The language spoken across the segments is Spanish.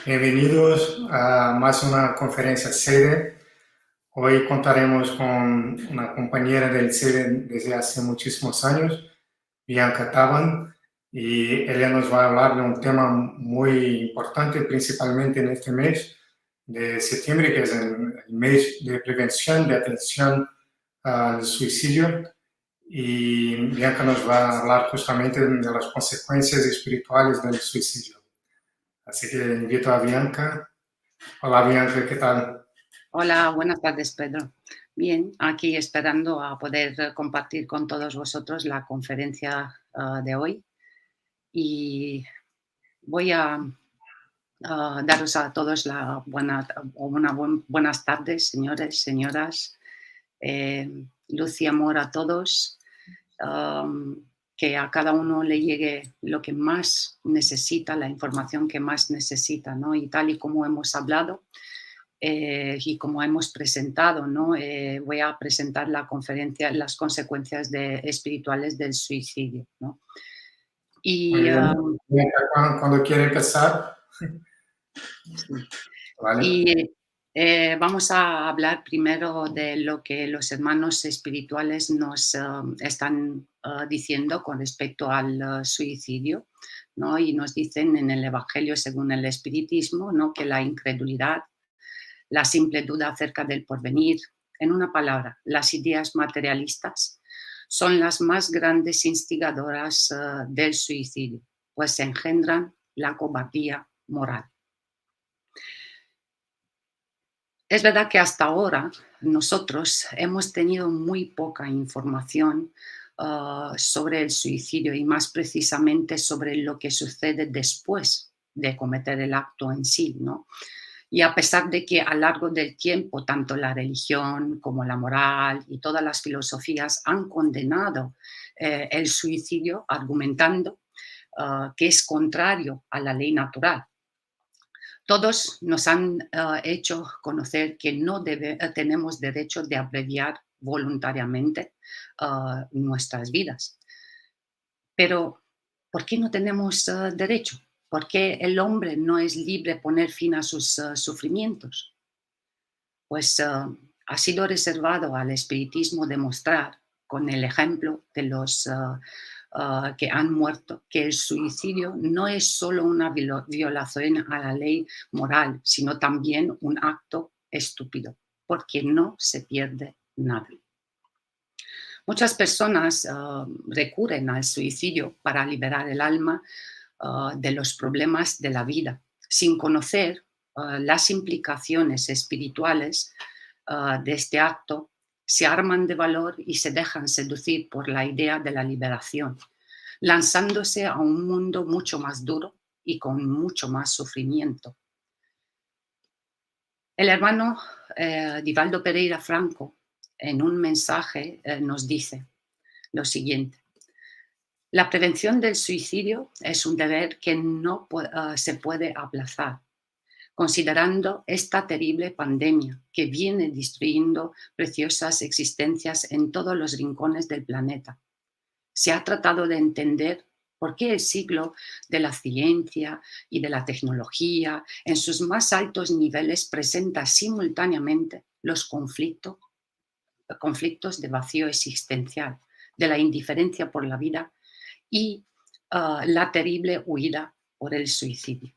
Bienvenidos a más una conferencia sede. Hoy contaremos con una compañera del sede desde hace muchísimos años, Bianca Taban, y ella nos va a hablar de un tema muy importante, principalmente en este mes de septiembre, que es el mes de prevención, de atención al suicidio. Y Bianca nos va a hablar justamente de las consecuencias espirituales del suicidio. Así que invito a Bianca. Hola Bianca, ¿qué tal? Hola, buenas tardes, Pedro. Bien, aquí esperando a poder compartir con todos vosotros la conferencia de hoy y voy a daros a todos buenas tardes, señores, señoras. Luz y amor a todos. Que a cada uno le llegue lo que más necesita, la información que más necesita, ¿no? Y tal y como hemos hablado, y como hemos presentado, ¿no? Voy a presentar la conferencia, las consecuencias espirituales del suicidio, ¿no? Muy Y, bien. Bianca, cuando quiere empezar, sí. ¿vale? Y vamos a hablar primero de lo que los hermanos espirituales nos están diciendo con respecto al suicidio, ¿no? Y nos dicen en el Evangelio según el Espiritismo, ¿no? Que la incredulidad, la simple duda acerca del porvenir, en una palabra, las ideas materialistas, son las más grandes instigadoras del suicidio, pues engendran la cobardía moral. Es verdad que hasta ahora nosotros hemos tenido muy poca información sobre el suicidio y más precisamente sobre lo que sucede después de cometer el acto en sí, ¿no? Y a pesar de que a lo largo del tiempo tanto la religión como la moral y todas las filosofías han condenado el suicidio argumentando que es contrario a la ley natural. Todos nos han hecho conocer que no tenemos derecho de abreviar voluntariamente nuestras vidas. Pero, ¿por qué no tenemos derecho? ¿Por qué el hombre no es libre de poner fin a sus sufrimientos? Pues ha sido reservado al espiritismo demostrar con el ejemplo de los que han muerto que el suicidio no es solo una violación a la ley moral, sino también un acto estúpido, porque no se pierde nada. Muchas personas recurren al suicidio para liberar el alma de los problemas de la vida, sin conocer las implicaciones espirituales de este acto. Se arman de valor y se dejan seducir por la idea de la liberación, lanzándose a un mundo mucho más duro y con mucho más sufrimiento. El hermano Divaldo Pereira Franco, en un mensaje, nos dice lo siguiente: la prevención del suicidio es un deber que no se puede aplazar, considerando esta terrible pandemia que viene destruyendo preciosas existencias en todos los rincones del planeta. Se ha tratado de entender por qué el siglo de la ciencia y de la tecnología en sus más altos niveles presenta simultáneamente los conflictos de vacío existencial, de la indiferencia por la vida y la terrible huida por el suicidio.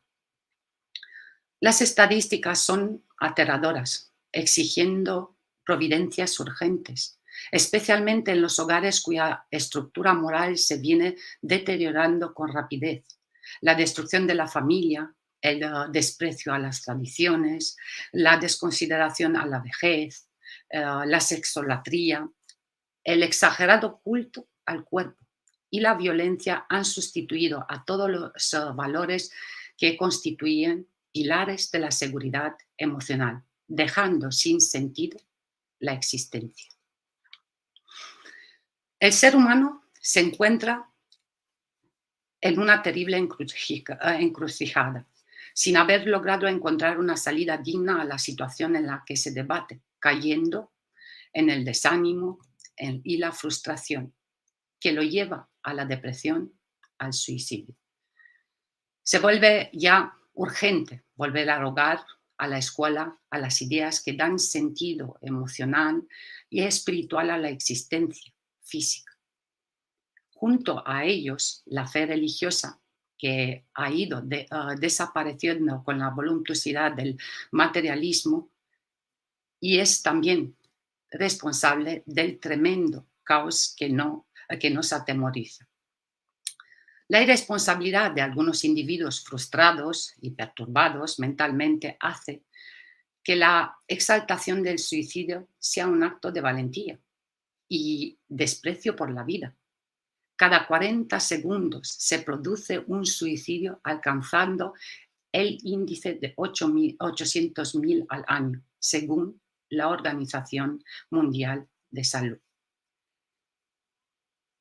Las estadísticas son aterradoras, exigiendo providencias urgentes, especialmente en los hogares cuya estructura moral se viene deteriorando con rapidez. La destrucción de la familia, el desprecio a las tradiciones, la desconsideración a la vejez, la sexolatría, el exagerado culto al cuerpo y la violencia han sustituido a todos los valores que constituyen pilares de la seguridad emocional, dejando sin sentido la existencia. El ser humano se encuentra en una terrible encrucijada, sin haber logrado encontrar una salida digna a la situación en la que se debate, cayendo en el desánimo y la frustración, que lo lleva a la depresión, al suicidio. Se vuelve ya Urgente volver al hogar, a la escuela, a las ideas que dan sentido emocional y espiritual a la existencia física. Junto a ellos, la fe religiosa, que ha ido desapareciendo con la voluptuosidad del materialismo y es también responsable del tremendo caos que nos atemoriza. La irresponsabilidad de algunos individuos frustrados y perturbados mentalmente hace que la exaltación del suicidio sea un acto de valentía y desprecio por la vida. Cada 40 segundos se produce un suicidio alcanzando el índice de 800.000 al año, según la Organización Mundial de Salud.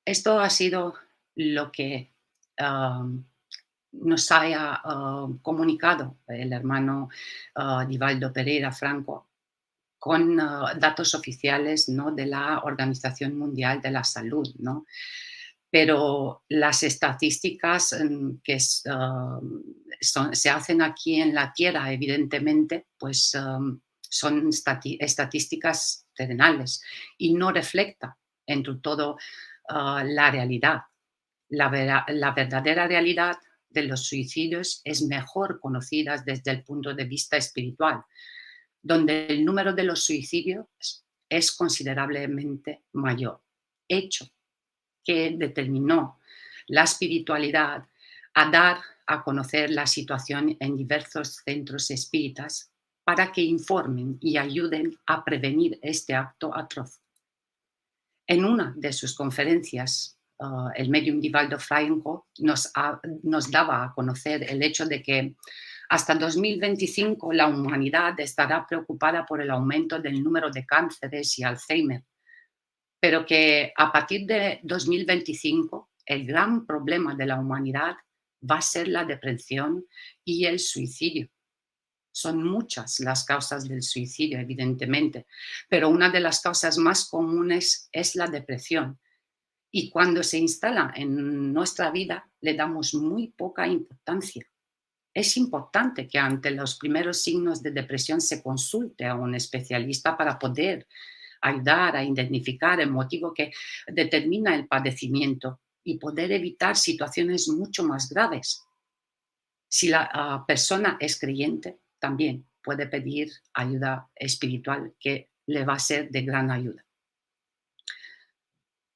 Esto ha sido lo que nos haya comunicado el hermano Divaldo Pereira Franco con datos oficiales, ¿no?, de la Organización Mundial de la Salud, ¿no? Pero las estadísticas que se hacen aquí en la Tierra, evidentemente, pues son estadísticas terrenales y no refleja entre todo la realidad. La verdadera realidad de los suicidios es mejor conocida desde el punto de vista espiritual, donde el número de los suicidios es considerablemente mayor, hecho que determinó la espiritualidad a dar a conocer la situación en diversos centros espíritas para que informen y ayuden a prevenir este acto atroz. En una de sus conferencias, el medium Divaldo Franco nos daba a conocer el hecho de que hasta 2025 la humanidad estará preocupada por el aumento del número de cánceres y Alzheimer, pero que a partir de 2025 el gran problema de la humanidad va a ser la depresión y el suicidio. Son muchas las causas del suicidio, evidentemente, pero una de las causas más comunes es la depresión. Y cuando se instala en nuestra vida, le damos muy poca importancia. Es importante que ante los primeros signos de depresión se consulte a un especialista para poder ayudar a identificar el motivo que determina el padecimiento y poder evitar situaciones mucho más graves. Si la persona es creyente, también puede pedir ayuda espiritual que le va a ser de gran ayuda.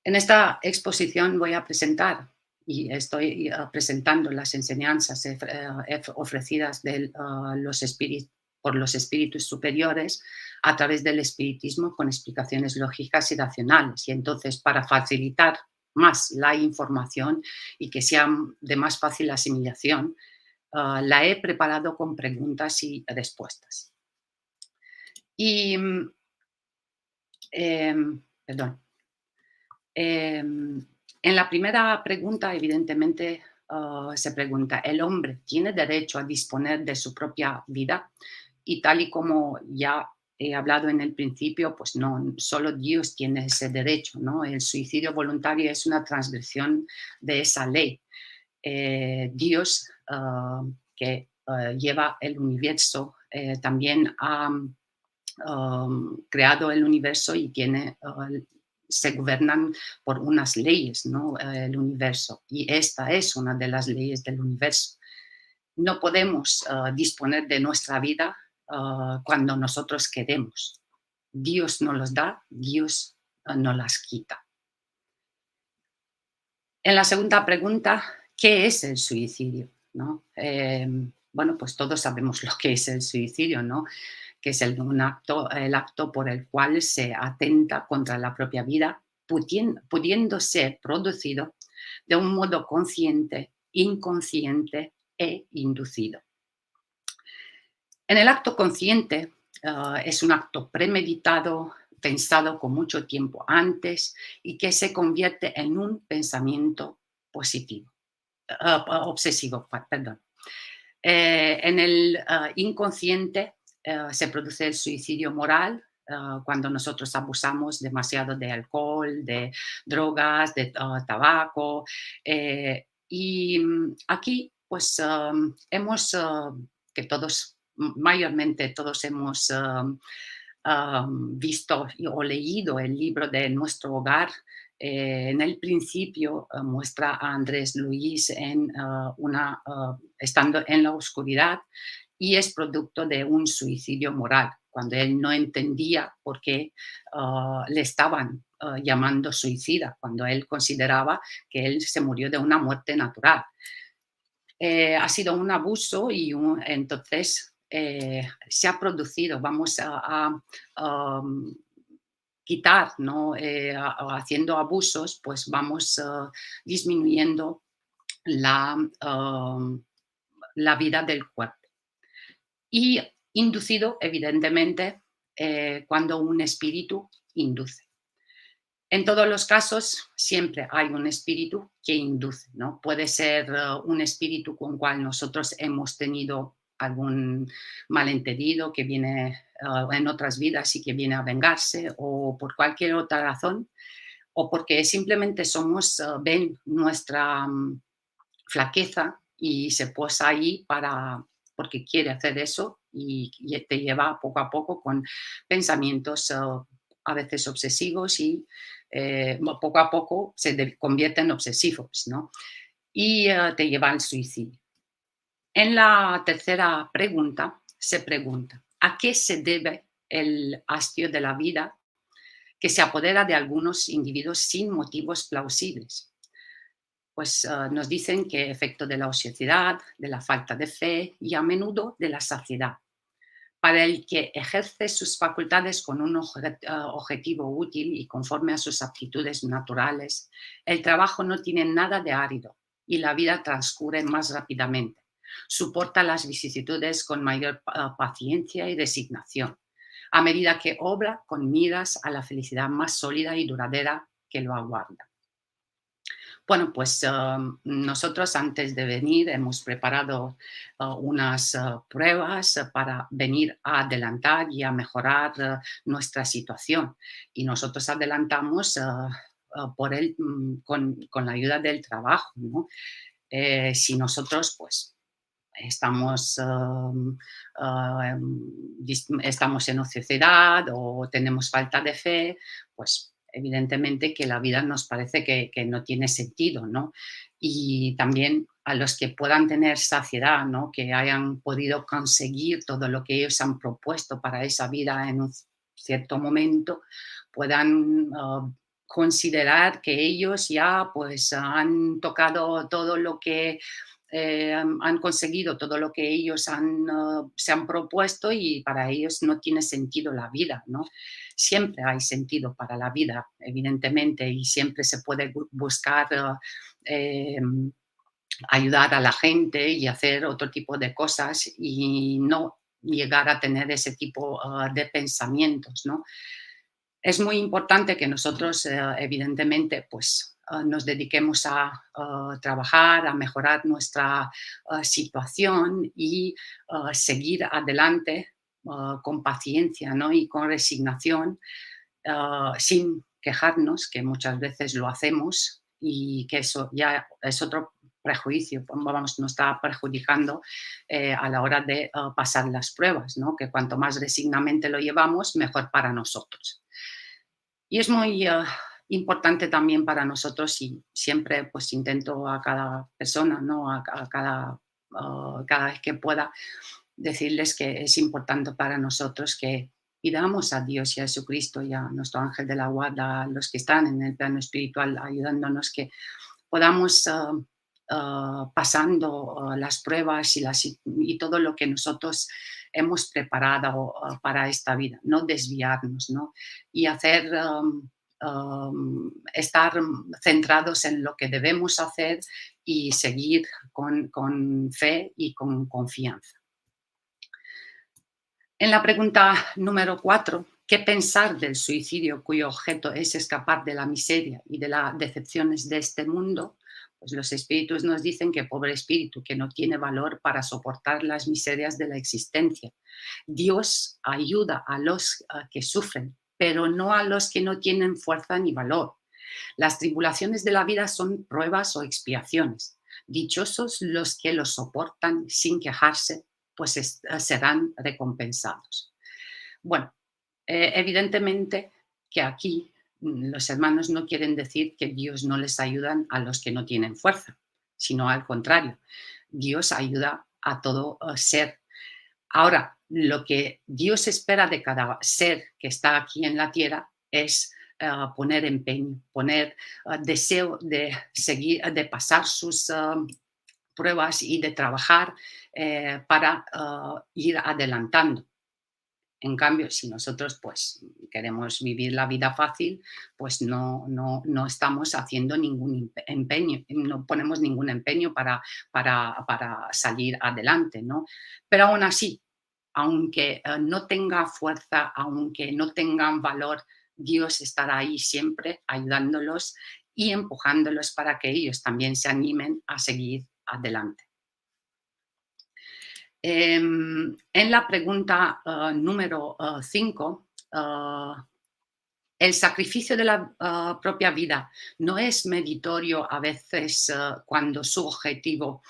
En esta exposición voy a presentar y estoy presentando las enseñanzas ofrecidas por los espíritus superiores a través del espiritismo con explicaciones lógicas y racionales. Y entonces, para facilitar más la información y que sea de más fácil asimilación, la he preparado con preguntas y respuestas. Y, perdón. En la primera pregunta, evidentemente, se pregunta, ¿el hombre tiene derecho a disponer de su propia vida? Y tal y como ya he hablado en el principio, pues no, solo Dios tiene ese derecho, ¿no? El suicidio voluntario es una transgresión de esa ley. Dios, que lleva el universo, también ha creado el universo y se gobiernan por unas leyes, ¿no? El universo. Y esta es una de las leyes del universo. No podemos disponer de nuestra vida cuando nosotros queremos. Dios nos los da, Dios nos las quita. En la segunda pregunta, ¿qué es el suicidio? ¿No? Bueno, pues todos sabemos lo que es el suicidio, ¿no? Que es el acto por el cual se atenta contra la propia vida, pudiendo ser producido de un modo consciente, inconsciente e inducido. En el acto consciente es un acto premeditado, pensado con mucho tiempo antes y que se convierte en un pensamiento positivo, obsesivo, perdón. En el inconsciente se produce el suicidio moral cuando nosotros abusamos demasiado de alcohol, de drogas, de tabaco. Y aquí pues hemos, que todos, mayormente todos hemos visto o leído el libro de Nuestro Hogar. En el principio muestra a Andrés Luis estando en la oscuridad, y es producto de un suicidio moral, cuando él no entendía por qué le estaban llamando suicida, cuando él consideraba que él se murió de una muerte natural. Ha sido un abuso y entonces se ha producido, vamos a quitar, ¿no? Haciendo abusos, pues vamos disminuyendo la, la vida del cuerpo. Y inducido, evidentemente, cuando un espíritu induce. En todos los casos, siempre hay un espíritu que induce, ¿no? Puede ser un espíritu con el cual nosotros hemos tenido algún malentendido que viene en otras vidas y que viene a vengarse, o por cualquier otra razón, o porque simplemente ven nuestra flaqueza y se posa ahí porque quiere hacer eso, y te lleva poco a poco con pensamientos a veces obsesivos, y poco a poco convierten en obsesivos, ¿no? Y te lleva al suicidio. En la tercera pregunta se pregunta, ¿a qué se debe el hastio de la vida que se apodera de algunos individuos sin motivos plausibles? Pues nos dicen que efecto de la ociosidad, de la falta de fe y a menudo de la saciedad. Para el que ejerce sus facultades con un objetivo útil y conforme a sus aptitudes naturales, el trabajo no tiene nada de árido y la vida transcurre más rápidamente. Soporta las vicisitudes con mayor paciencia y resignación, a medida que obra con miras a la felicidad más sólida y duradera que lo aguarda. Bueno, pues nosotros antes de venir hemos preparado unas pruebas para venir a adelantar y a mejorar nuestra situación. Y nosotros adelantamos con la ayuda del trabajo, ¿no? Si nosotros, pues, estamos en ociosidad o tenemos falta de fe, pues evidentemente que la vida nos parece que no tiene sentido, ¿no? Y también a los que puedan tener saciedad, ¿no? Que hayan podido conseguir todo lo que ellos han propuesto para esa vida en un cierto momento, puedan considerar que ellos ya pues han tocado todo lo que han conseguido, todo lo que ellos se han propuesto, y para ellos no tiene sentido la vida, ¿no? Siempre hay sentido para la vida, evidentemente, y siempre se puede buscar ayudar a la gente y hacer otro tipo de cosas y no llegar a tener ese tipo de pensamientos, ¿no? Es muy importante que nosotros, evidentemente, pues nos dediquemos a trabajar, a mejorar nuestra situación y seguir adelante con paciencia, ¿no? Y con resignación, sin quejarnos, que muchas veces lo hacemos, y que eso ya es otro prejuicio, vamos, nos está perjudicando a la hora de pasar las pruebas, ¿no? Que cuanto más resignamente lo llevamos, mejor para nosotros. Y es muy importante también para nosotros, y siempre pues intento a cada persona, ¿no? Cada vez que pueda, decirles que es importante para nosotros que pidamos a Dios y a Jesucristo y a nuestro ángel de la guarda, a los que están en el plano espiritual ayudándonos, que podamos pasando las pruebas y todo lo que nosotros hemos preparado para esta vida, no desviarnos, ¿no? Y estar centrados en lo que debemos hacer y seguir con fe y con confianza. En la pregunta número 4, ¿qué pensar del suicidio cuyo objeto es escapar de la miseria y de las decepciones de este mundo? Pues los espíritus nos dicen que pobre espíritu, que no tiene valor para soportar las miserias de la existencia. Dios ayuda a los que sufren, pero no a los que no tienen fuerza ni valor. Las tribulaciones de la vida son pruebas o expiaciones. Dichosos los que lo soportan sin quejarse, pues serán recompensados. Bueno, evidentemente que aquí los hermanos no quieren decir que Dios no les ayuda a los que no tienen fuerza, sino al contrario, Dios ayuda a todo ser. Ahora, lo que Dios espera de cada ser que está aquí en la tierra es poner empeño, poner deseo de seguir, de pasar sus pruebas y de trabajar para ir adelantando. En cambio, si nosotros pues queremos vivir la vida fácil, pues no estamos haciendo ningún empeño, no ponemos ningún empeño para salir adelante, ¿no? Pero aún así, aunque no tenga fuerza, aunque no tengan valor, Dios estará ahí siempre ayudándolos y empujándolos para que ellos también se animen a seguir adelante. En la pregunta número 5, el sacrificio de la propia vida no es meritorio a veces cuando su objetivo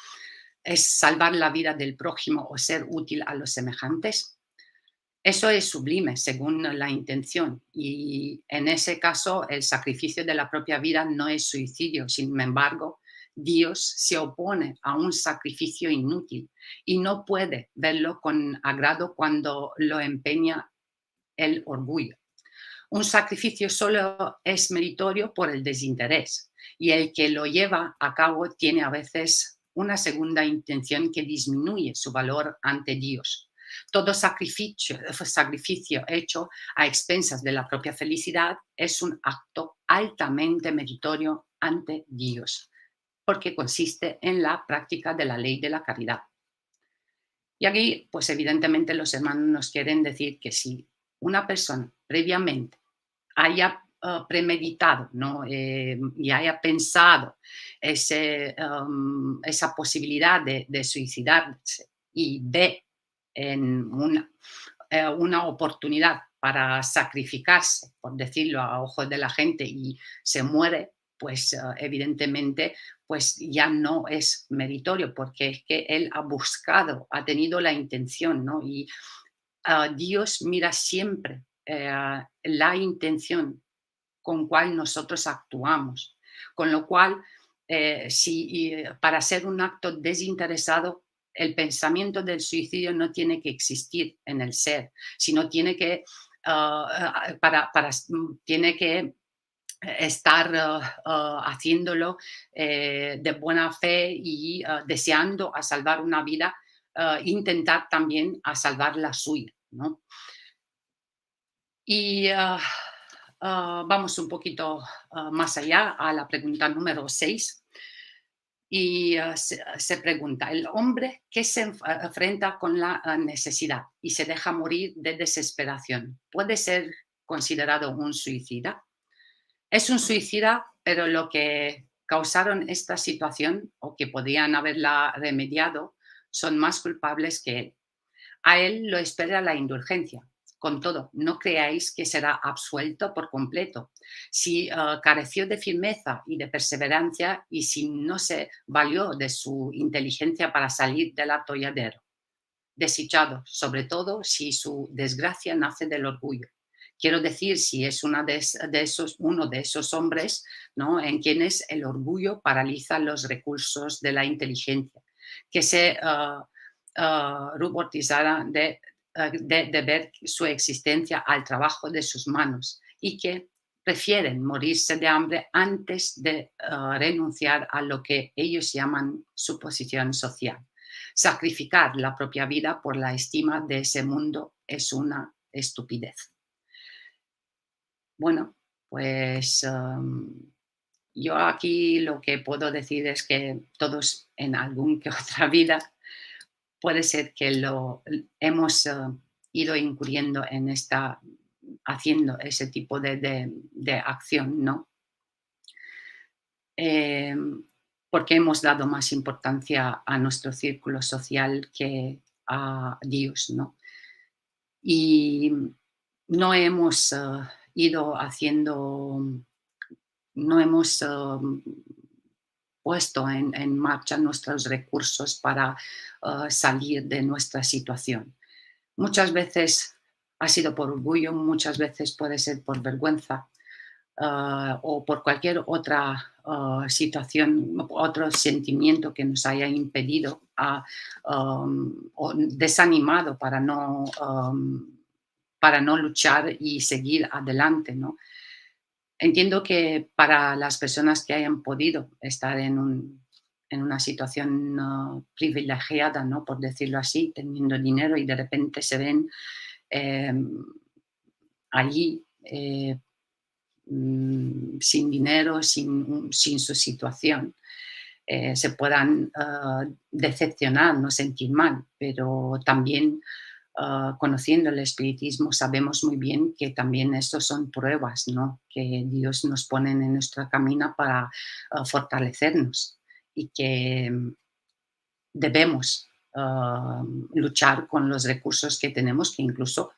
es salvar la vida del prójimo o ser útil a los semejantes. Eso es sublime según la intención y en ese caso el sacrificio de la propia vida no es suicidio. Sin embargo, Dios se opone a un sacrificio inútil y no puede verlo con agrado cuando lo empeña el orgullo. Un sacrificio solo es meritorio por el desinterés y el que lo lleva a cabo tiene a veces una segunda intención que disminuye su valor ante Dios. Todo sacrificio hecho a expensas de la propia felicidad es un acto altamente meritorio ante Dios, porque consiste en la práctica de la ley de la caridad. Y aquí, pues evidentemente los hermanos nos quieren decir que si una persona previamente haya premeditado, ¿no? Y haya pensado esa posibilidad de suicidarse y ve en una oportunidad para sacrificarse, por decirlo a ojos de la gente, y se muere, pues evidentemente pues ya no es meritorio, porque es que él ha buscado, ha tenido la intención, ¿no? Y Dios mira siempre la intención con cual nosotros actuamos. Con lo cual, para hacer un acto desinteresado, el pensamiento del suicidio no tiene que existir en el ser, sino tiene que, tiene que estar haciéndolo de buena fe y deseando a salvar una vida, intentar también a salvar la suya, ¿no? Y vamos un poquito más allá a la pregunta número 6. Y se pregunta, el hombre que se enfrenta con la necesidad y se deja morir de desesperación, ¿puede ser considerado un suicida? Es un suicida, pero lo que causaron esta situación o que podían haberla remediado son más culpables que él. A él lo espera la indulgencia. Con todo, no creáis que será absuelto por completo. Si careció de firmeza y de perseverancia y si no se valió de su inteligencia para salir del atolladero. Desdichado, sobre todo si su desgracia nace del orgullo. Quiero decir, si es uno de esos hombres, ¿no? En quienes el orgullo paraliza los recursos de la inteligencia, que se rubotizara de ver su existencia al trabajo de sus manos y que prefieren morirse de hambre antes de renunciar a lo que ellos llaman su posición social. Sacrificar la propia vida por la estima de ese mundo es una estupidez. Bueno, pues yo aquí lo que puedo decir es que todos en algún que otra vida puede ser que lo hemos ido incurriendo en haciendo ese tipo de acción, ¿no? Eh, porque hemos dado más importancia a nuestro círculo social que a Dios, ¿no? Y no hemos ido haciendo, no hemos puesto en marcha nuestros recursos para salir de nuestra situación. Muchas veces ha sido por orgullo, muchas veces puede ser por vergüenza, o por cualquier otra situación, otro sentimiento que nos haya impedido o desanimado para no luchar y seguir adelante, ¿no? Entiendo que para las personas que hayan podido estar en una situación privilegiada, ¿no? Por decirlo así, teniendo dinero y de repente se ven eh, allí sin dinero, sin su situación, se puedan decepcionar, no sentir mal, pero también conociendo el espiritismo sabemos muy bien que también estos son pruebas, ¿no? Que Dios nos pone en nuestro camino para fortalecernos y que debemos luchar con los recursos que tenemos, que incluso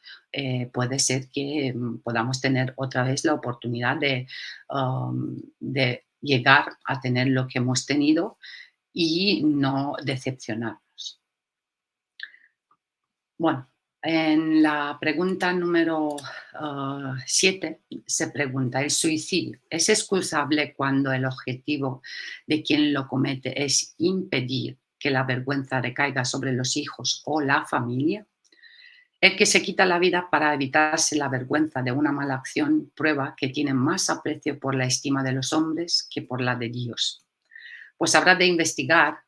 puede ser que podamos tener otra vez la oportunidad de llegar a tener lo que hemos tenido y no decepcionarnos. Bueno, en la pregunta número 7 se pregunta, ¿el suicidio es excusable cuando el objetivo de quien lo comete es impedir que la vergüenza recaiga sobre los hijos o la familia? El que se quita la vida para evitarse la vergüenza de una mala acción prueba que tiene más aprecio por la estima de los hombres que por la de Dios. Pues habrá de investigar,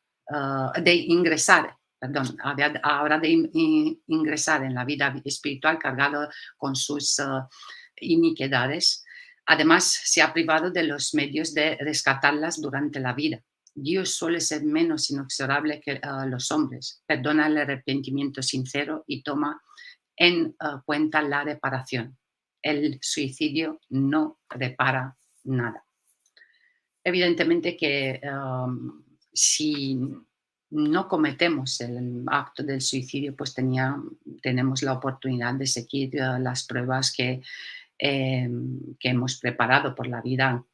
de ingresar, perdón, habrá de ingresar en la vida espiritual cargado con sus iniquidades. Además, se ha privado de los medios de rescatarlas durante la vida. Dios suele ser menos inexorable que los hombres. Perdona el arrepentimiento sincero y toma en cuenta la reparación. El suicidio no repara nada. Evidentemente que si no cometemos el acto del suicidio, pues tenemos la oportunidad de seguir las pruebas que hemos preparado por la vida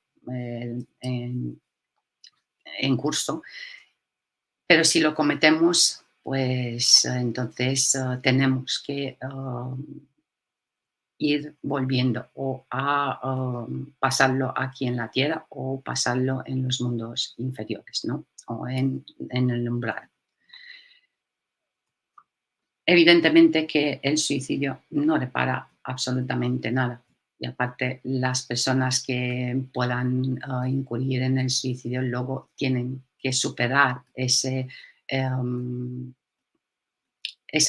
en curso. Pero si lo cometemos, pues entonces tenemos que ir volviendo o a pasarlo aquí en la tierra o pasarlo en los mundos inferiores, ¿no? O en el umbral. Evidentemente que el suicidio no repara absolutamente nada. Y aparte, las personas que puedan incurrir en el suicidio luego tienen que superar esa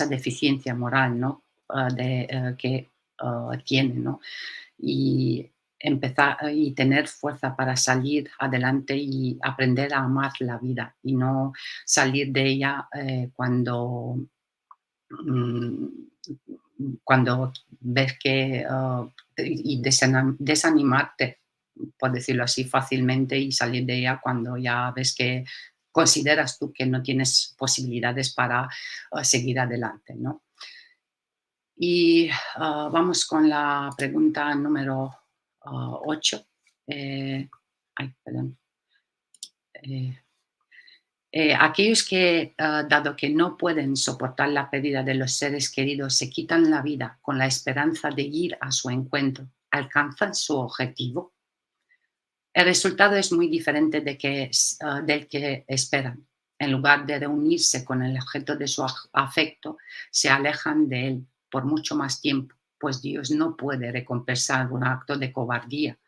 deficiencia moral, ¿no? Que tiene, ¿no? Y empezar y tener fuerza para salir adelante y aprender a amar la vida y no salir de ella mm, cuando ves que y desanimarte, por decirlo así, fácilmente y salir de ella cuando ya ves que consideras tú que no tienes posibilidades para seguir adelante, ¿no? Y vamos con la pregunta número 8. Ay, perdón. Eh, aquellos que, dado que no pueden soportar la pérdida de los seres queridos, se quitan la vida con la esperanza de ir a su encuentro, ¿alcanzan su objetivo? El resultado es muy diferente del que esperan. En lugar de reunirse con el objeto de su afecto, se alejan de él por mucho más tiempo, pues Dios no puede recompensar un acto de cobardía,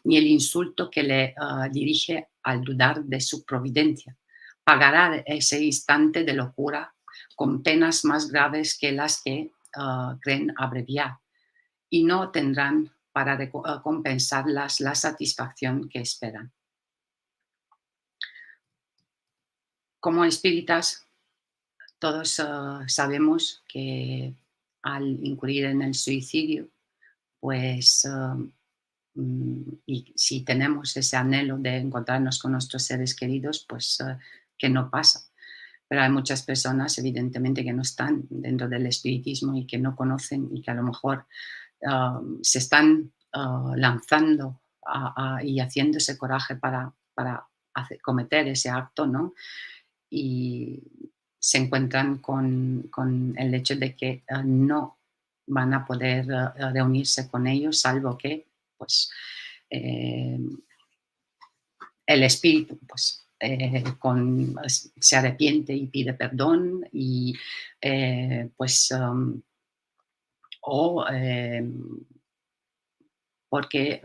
ni el insulto que le dirige al dudar de su providencia. Pagará ese instante de locura con penas más graves que las que creen abreviar y no tendrán para compensarlas la satisfacción que esperan. Como espíritas, todos sabemos que al incurrir en el suicidio, pues, y si tenemos ese anhelo de encontrarnos con nuestros seres queridos, pues que no pasa. Pero hay muchas personas, evidentemente, que no están dentro del espiritismo y que no conocen y que a lo mejor se están lanzando y haciéndose coraje para cometer ese acto, ¿no? Y se encuentran con el hecho de que no van a poder reunirse con ellos, salvo que pues, eh, el espíritu pues, se arrepiente y pide perdón y pues o porque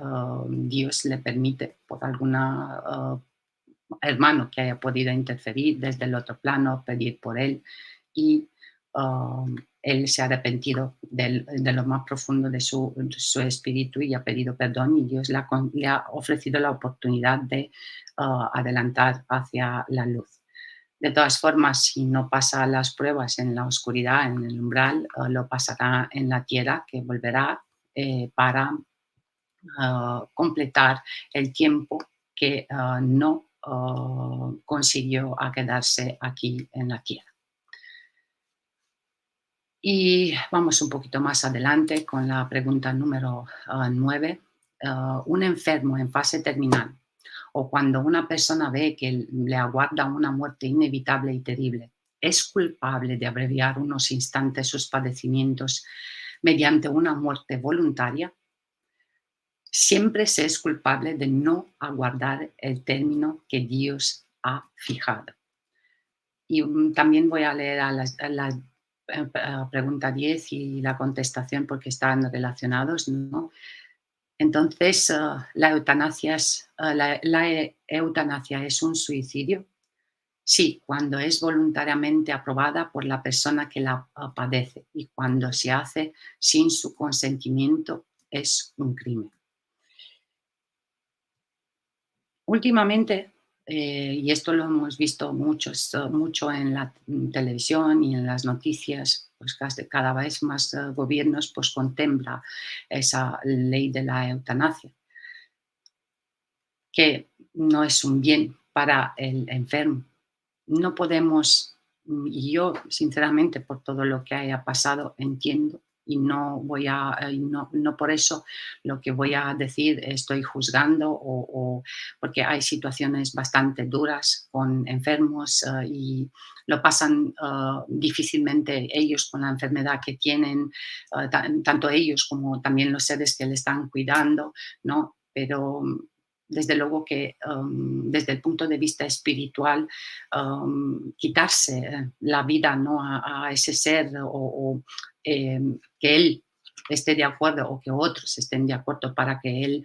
Dios le permite por alguna hermano que haya podido interferir desde el otro plano, pedir por él y él se ha arrepentido de lo más profundo de su espíritu y ha pedido perdón y Dios le ha ofrecido la oportunidad de adelantar hacia la luz. De todas formas, si no pasa las pruebas en la oscuridad, en el umbral, lo pasará en la tierra, que volverá para completar el tiempo que no consiguió a quedarse aquí en la tierra. Y vamos un poquito más adelante con la pregunta número 9. Un enfermo en fase terminal o cuando una persona ve que le aguarda una muerte inevitable y terrible, ¿es culpable de abreviar unos instantes sus padecimientos mediante una muerte voluntaria? Siempre se es culpable de no aguardar el término que Dios ha fijado. Y también voy a leer a pregunta 10 y la contestación porque están relacionados, ¿no? Entonces, ¿la eutanasia es un suicidio? Sí, cuando es voluntariamente aprobada por la persona que la padece y cuando se hace sin su consentimiento es un crimen. Últimamente, y esto lo hemos visto mucho en la televisión y en las noticias, pues cada vez más gobiernos pues contemplan esa ley de la eutanasia, que no es un bien para el enfermo. No podemos, y yo sinceramente por todo lo que haya pasado entiendo y no por eso lo que voy a decir estoy juzgando porque hay situaciones bastante duras con enfermos y lo pasan difícilmente ellos con la enfermedad que tienen, tanto ellos como también los seres que le están cuidando, ¿no? Pero desde luego que desde el punto de vista espiritual, quitarse la vida, ¿no? a ese ser que él esté de acuerdo o que otros estén de acuerdo para que él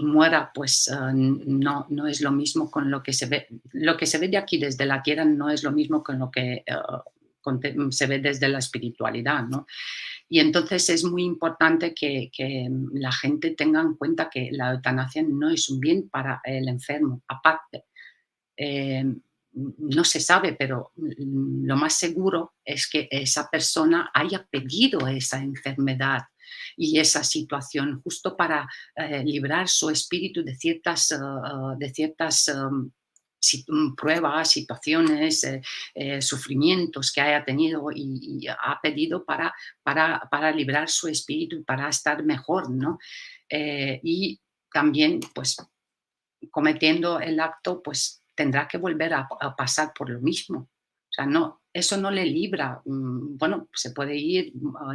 muera, pues no es lo mismo con lo que se ve. Lo que se ve de aquí desde la tierra no es lo mismo con lo que se ve desde la espiritualidad, ¿no? Y entonces es muy importante que la gente tenga en cuenta que la eutanasia no es un bien para el enfermo. Aparte, eh, no se sabe, pero lo más seguro es que esa persona haya pedido esa enfermedad y esa situación justo para librar su espíritu de ciertas pruebas, situaciones, sufrimientos que haya tenido y ha pedido para librar su espíritu y para estar mejor, ¿no? Y también, pues, cometiendo el acto, pues tendrá que volver a pasar por lo mismo. O sea, no, eso no le libra. Bueno, se puede ir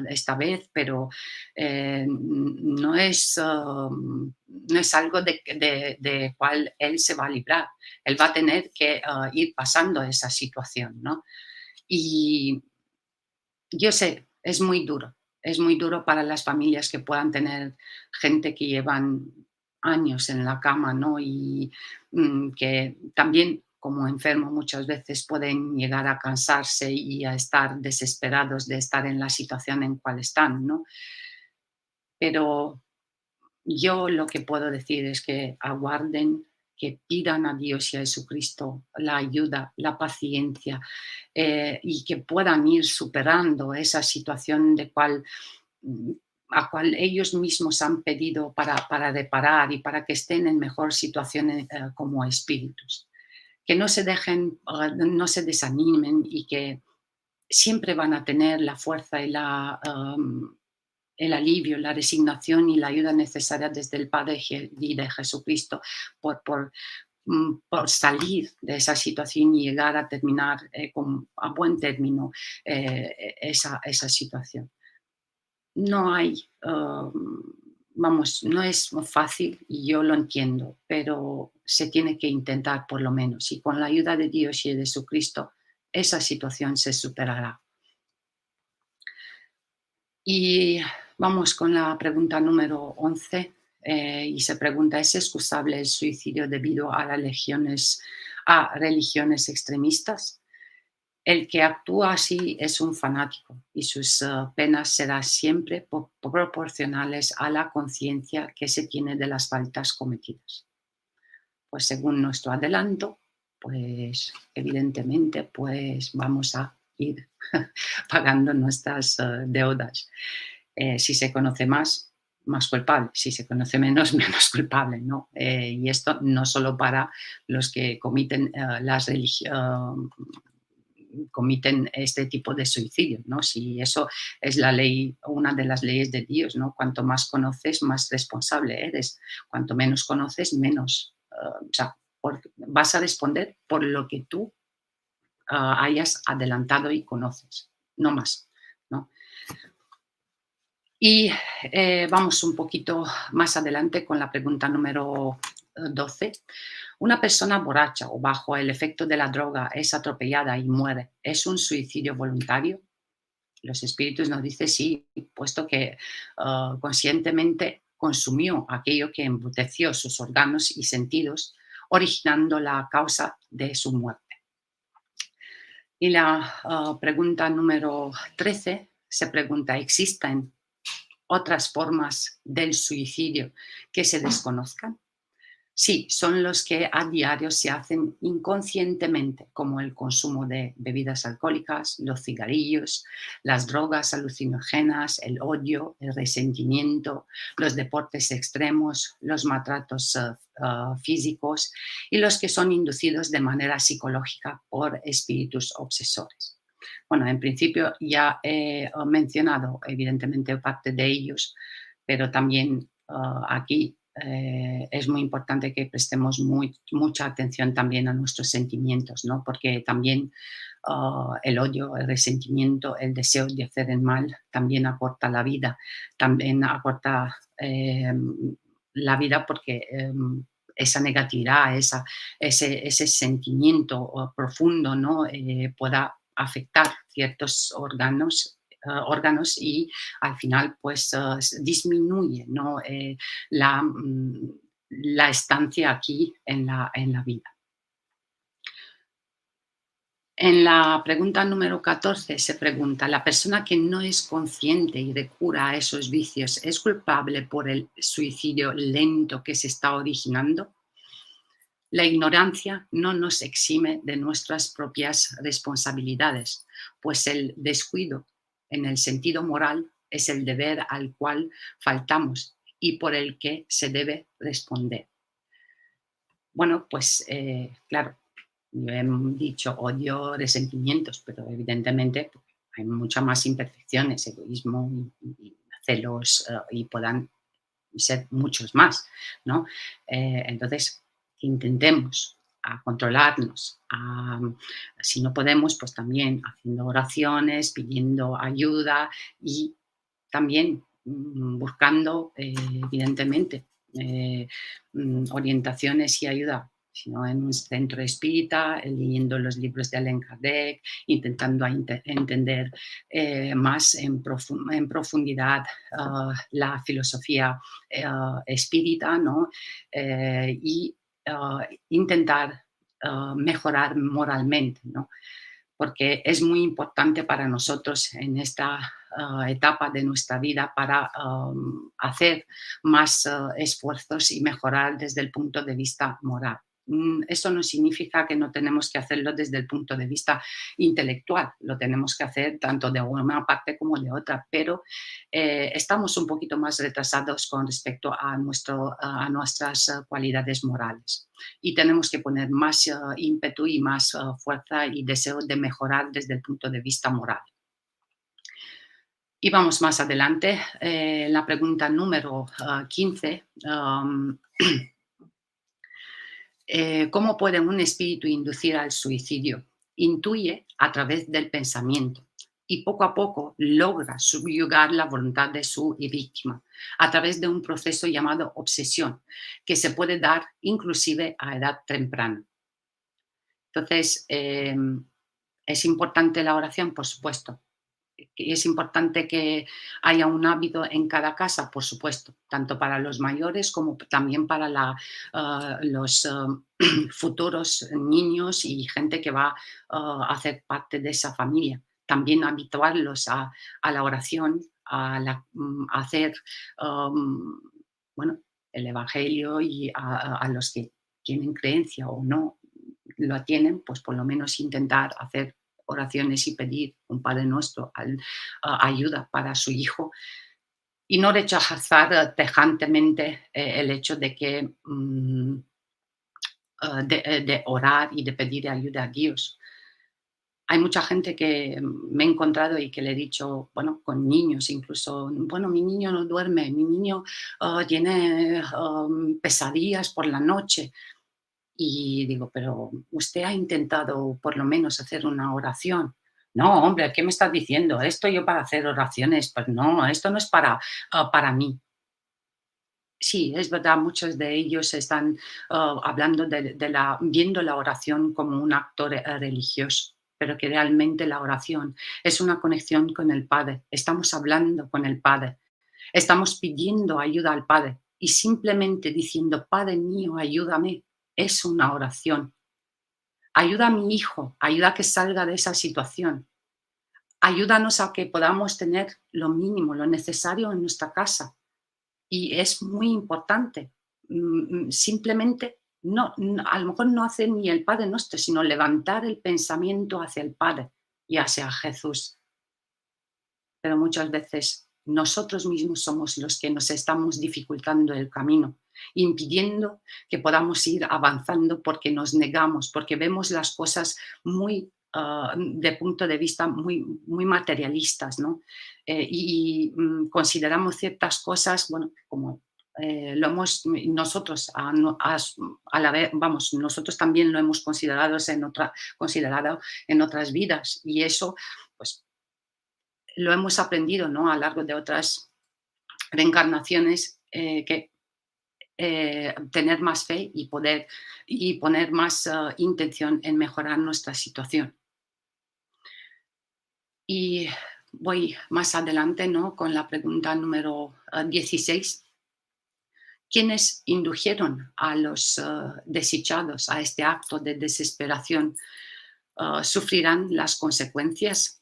esta vez, pero no es algo de cual él se va a librar. Él va a tener que ir pasando esa situación, ¿no? Y yo sé, es muy duro para las familias que puedan tener gente que llevan años en la cama, ¿no? Y que también como enfermo muchas veces pueden llegar a cansarse y a estar desesperados de estar en la situación en cual están, ¿no? Pero yo lo que puedo decir es que aguarden, que pidan a Dios y a Jesucristo la ayuda, la paciencia y que puedan ir superando esa situación mm, a cual ellos mismos han pedido para reparar y para que estén en mejor situación como espíritus. Que no se dejen, no se desanimen y que siempre van a tener la fuerza y el alivio, la resignación y la ayuda necesaria desde el Padre y de Jesucristo por salir de esa situación y llegar a terminar a buen término esa situación. No hay, vamos, no es fácil y yo lo entiendo, pero se tiene que intentar por lo menos y con la ayuda de Dios y de Jesucristo esa situación se superará. Y vamos con la pregunta número 11 y se pregunta, ¿es excusable el suicidio debido a a religiones extremistas? El que actúa así es un fanático y sus penas serán siempre proporcionales a la conciencia que se tiene de las faltas cometidas. Pues según nuestro adelanto, pues evidentemente pues vamos a ir pagando nuestras deudas. Si se conoce más, más culpable. Si se conoce menos, menos culpable, ¿no? Y esto no solo para los que comiten este tipo de suicidio, ¿no? Si eso es la ley, una de las leyes de Dios, ¿no? Cuanto más conoces, más responsable eres. Cuanto menos conoces, menos, o sea, vas a responder por lo que tú hayas adelantado y conoces, no más, ¿no? Y vamos un poquito más adelante con la pregunta número 12. Una persona borracha o bajo el efecto de la droga es atropellada y muere. ¿Es un suicidio voluntario? Los espíritus nos dicen sí, puesto que conscientemente consumió aquello que embruteció sus órganos y sentidos, originando la causa de su muerte. Y la pregunta número 13 se pregunta, ¿existen otras formas del suicidio que se desconozcan? Sí, son los que a diario se hacen inconscientemente, como el consumo de bebidas alcohólicas, los cigarrillos, las drogas alucinógenas, el odio, el resentimiento, los deportes extremos, los maltratos físicos y los que son inducidos de manera psicológica por espíritus obsesores. Bueno, en principio ya he mencionado evidentemente parte de ellos, pero también aquí es muy importante que prestemos mucha atención también a nuestros sentimientos, ¿no? Porque también el odio, el resentimiento, el deseo de hacer el mal también acorta la vida, también acorta la vida porque esa negatividad, ese sentimiento profundo, ¿no? Pueda afectar ciertos órganos y al final pues disminuye, ¿no? la, mm, la estancia aquí en la vida. En la pregunta número 14 se pregunta, ¿la persona que no es consciente y recurra a esos vicios es culpable por el suicidio lento que se está originando? La ignorancia no nos exime de nuestras propias responsabilidades, pues el descuido en el sentido moral es el deber al cual faltamos y por el que se debe responder. Bueno, pues claro, yo he dicho odio, resentimientos, pero evidentemente hay muchas más imperfecciones, egoísmo y celos y puedan ser muchos más, ¿no? Entonces, intentemos a controlarnos. Si no podemos, pues también haciendo oraciones, pidiendo ayuda y también buscando, evidentemente, orientaciones y ayuda, sino en un centro espírita, leyendo los libros de Allan Kardec, intentando entender más en profundidad la filosofía espírita, ¿no? Y intentar mejorar moralmente, ¿no? Porque es muy importante para nosotros en esta etapa de nuestra vida para hacer más esfuerzos y mejorar desde el punto de vista moral. Eso no significa que no tenemos que hacerlo desde el punto de vista intelectual, lo tenemos que hacer tanto de una parte como de otra, pero estamos un poquito más retrasados con respecto a nuestras cualidades morales y tenemos que poner más ímpetu y más fuerza y deseo de mejorar desde el punto de vista moral. Y vamos más adelante, la pregunta número 15. ¿Cómo puede un espíritu inducir al suicidio? Intuye a través del pensamiento y poco a poco logra subyugar la voluntad de su víctima a través de un proceso llamado obsesión, que se puede dar inclusive a edad temprana. Entonces, ¿es importante la oración? Por supuesto. ¿Y es importante que haya un hábito en cada casa? Por supuesto, tanto para los mayores como también para los futuros niños y gente que va a hacer parte de esa familia. También habituarlos a la oración, a hacer, um, bueno, el Evangelio y a los que tienen creencia o no lo tienen, pues por lo menos intentar hacer oraciones y pedir un Padre Nuestro, ayuda para su hijo y no rechazar tajantemente el hecho de que de orar y de pedir ayuda a Dios. Hay mucha gente que me he encontrado y que le he dicho, bueno, con niños incluso, bueno, mi niño no duerme, mi niño tiene pesadillas por la noche. Y digo, pero usted ha intentado por lo menos hacer una oración. No, hombre, ¿qué me estás diciendo? Esto yo para hacer oraciones, pues no, esto no es para mí. Sí, es verdad, muchos de ellos están hablando viendo la oración como un acto religioso, pero que realmente la oración es una conexión con el Padre. Estamos hablando con el Padre, estamos pidiendo ayuda al Padre y simplemente diciendo, Padre mío, ayúdame, es una oración. Ayuda a mi hijo, ayuda a que salga de esa situación. Ayúdanos a que podamos tener lo mínimo, lo necesario en nuestra casa. Y es muy importante. Simplemente a lo mejor no hacer ni el Padre Nuestro, sino levantar el pensamiento hacia el Padre y hacia Jesús. Pero muchas veces nosotros mismos somos los que nos estamos dificultando el camino, impidiendo que podamos ir avanzando porque nos negamos, porque vemos las cosas muy de punto de vista muy materialistas, ¿no? Consideramos ciertas cosas, bueno, como lo hemos nosotros a la vez, vamos, nosotros también lo hemos considerado en otras vidas y eso, pues lo hemos aprendido, ¿no? A lo largo de otras reencarnaciones, que tener más fe y poner más intención en mejorar nuestra situación. Y voy más adelante, ¿no? Con la pregunta número 16. ¿Quiénes indujeron a los desdichados a este acto de desesperación sufrirán las consecuencias?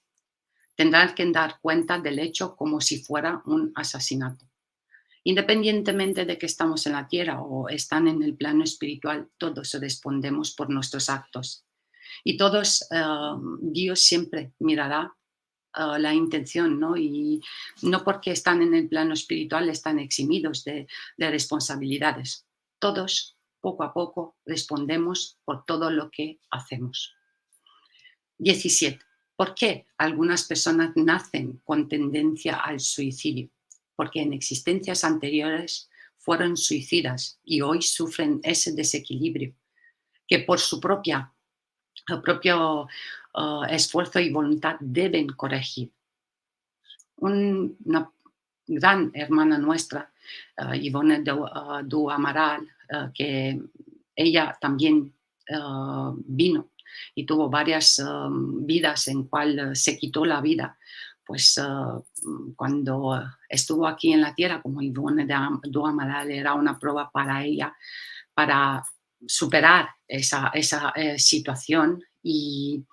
Tendrán que dar cuenta del hecho como si fuera un asesinato. Independientemente de que estamos en la tierra o están en el plano espiritual, todos respondemos por nuestros actos. Y todos, Dios siempre mirará la intención, ¿no? Y no porque están en el plano espiritual están eximidos de responsabilidades. Todos, poco a poco, respondemos por todo lo que hacemos. 17. ¿Por qué algunas personas nacen con tendencia al suicidio? Porque en existencias anteriores fueron suicidas y hoy sufren ese desequilibrio que por su propio esfuerzo y voluntad deben corregir. Una gran hermana nuestra, Yvonne Du Amaral, que ella también vino y tuvo varias vidas en cual se quitó la vida, pues cuando estuvo aquí en la tierra, como Yvonne Du Amaral era una prueba para ella, para superar esa situación y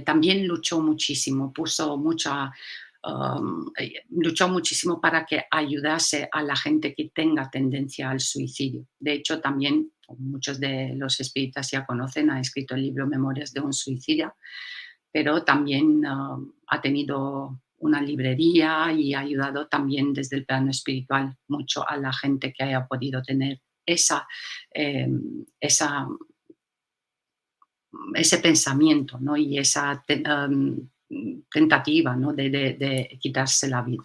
también luchó muchísimo, luchó muchísimo para que ayudase a la gente que tenga tendencia al suicidio. De hecho, también, como muchos de los espíritas ya conocen, ha escrito el libro Memorias de un suicida, pero también ha tenido una librería y ha ayudado también desde el plano espiritual mucho a la gente que haya podido tener esa, eh, esa ese pensamiento, ¿no? Y esa tentativa, ¿no? de quitarse la vida.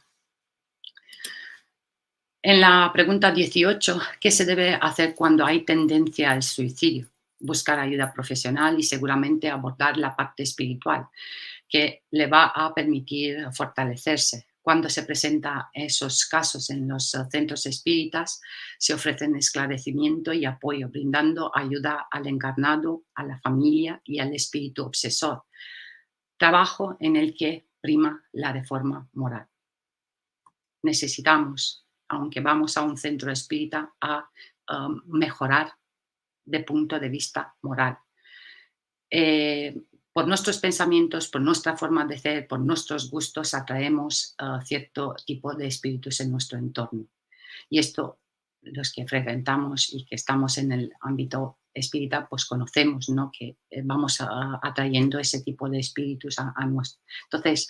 En la pregunta 18, ¿qué se debe hacer cuando hay tendencia al suicidio? Buscar ayuda profesional y seguramente abordar la parte espiritual, que le va a permitir fortalecerse. Cuando se presentan esos casos en los centros espíritas, se ofrecen esclarecimiento y apoyo, brindando ayuda al encarnado, a la familia y al espíritu obsesor. Trabajo en el que prima la reforma moral. Necesitamos, aunque vamos a un centro espírita, a mejorar de punto de vista moral. Por nuestros pensamientos, por nuestra forma de ser, por nuestros gustos, atraemos cierto tipo de espíritus en nuestro entorno. Y esto, los que frecuentamos y que estamos en el ámbito espírita, pues conocemos, ¿no? Que vamos atrayendo ese tipo de espíritus a nuestro. Entonces,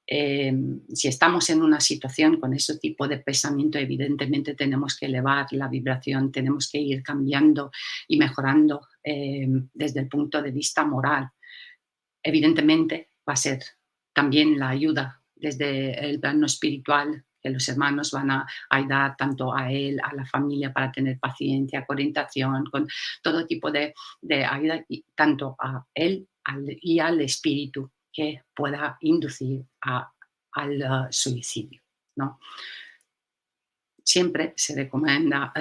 si estamos en una situación con ese tipo de pensamiento, evidentemente tenemos que elevar la vibración, tenemos que ir cambiando y mejorando desde el punto de vista moral. Evidentemente va a ser también la ayuda desde el plano espiritual, que los hermanos van a ayudar tanto a él, a la familia, para tener paciencia, orientación, con todo tipo de ayuda, y tanto a él y al espíritu que pueda inducir al suicidio, ¿no? Siempre se recomienda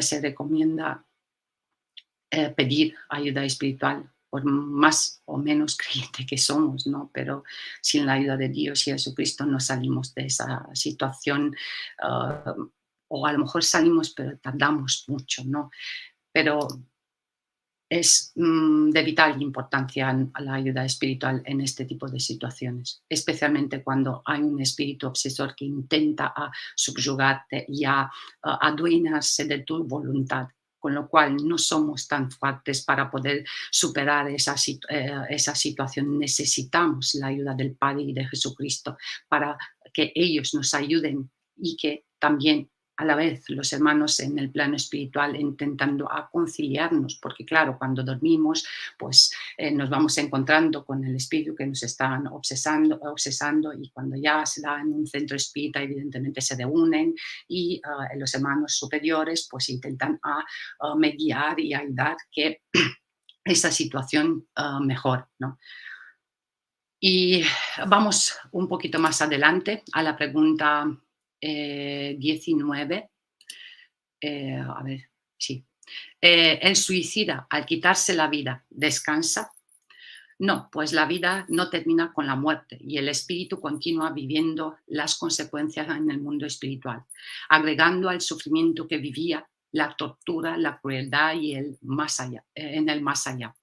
pedir ayuda espiritual, por más o menos creyente que somos, ¿no? Pero sin la ayuda de Dios y Jesucristo no salimos de esa situación, o a lo mejor salimos, pero tardamos mucho, ¿no? Pero es de vital importancia la ayuda espiritual en este tipo de situaciones, especialmente cuando hay un espíritu obsesor que intenta subyugarte y adueñarse de tu voluntad, con lo cual no somos tan fuertes para poder superar esa situación. Necesitamos la ayuda del Padre y de Jesucristo para que ellos nos ayuden, y que también a la vez los hermanos en el plano espiritual intentando conciliarnos, porque claro, cuando dormimos, pues nos vamos encontrando con el espíritu que nos están obsesando, y cuando ya se da en un centro espírita, evidentemente se reúnen y los hermanos superiores pues intentan mediar y ayudar que esa situación mejore, ¿no? Y vamos un poquito más adelante a la pregunta 19. A ver, sí. ¿El suicida al quitarse la vida descansa? No, pues la vida no termina con la muerte y el espíritu continúa viviendo las consecuencias en el mundo espiritual, agregando al sufrimiento que vivía la tortura, la crueldad y el más allá, en el más allá.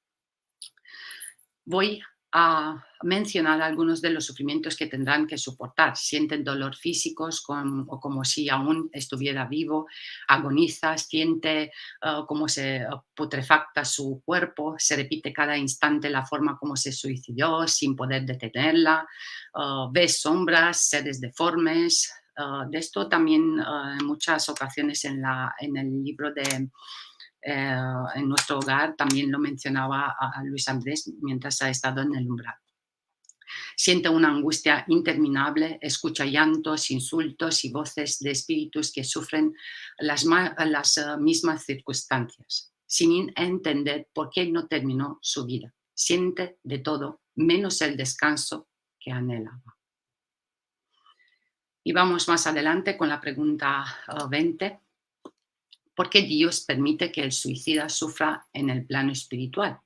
Voy a mencionar algunos de los sufrimientos que tendrán que soportar. Sienten dolor físicos o como si aún estuviera vivo, agoniza, siente cómo se putrefacta su cuerpo, se repite cada instante la forma como se suicidó sin poder detenerla, ve sombras, seres deformes. De esto también en muchas ocasiones en el libro de en nuestro hogar también lo mencionaba a Luis Andrés mientras ha estado en el umbral. Siente una angustia interminable, escucha llantos, insultos y voces de espíritus que sufren las mismas circunstancias, sin entender por qué no terminó su vida. Siente de todo, menos el descanso que anhelaba. Y vamos más adelante con la pregunta 20. ¿Por qué Dios permite que el suicida sufra en el plano espiritual?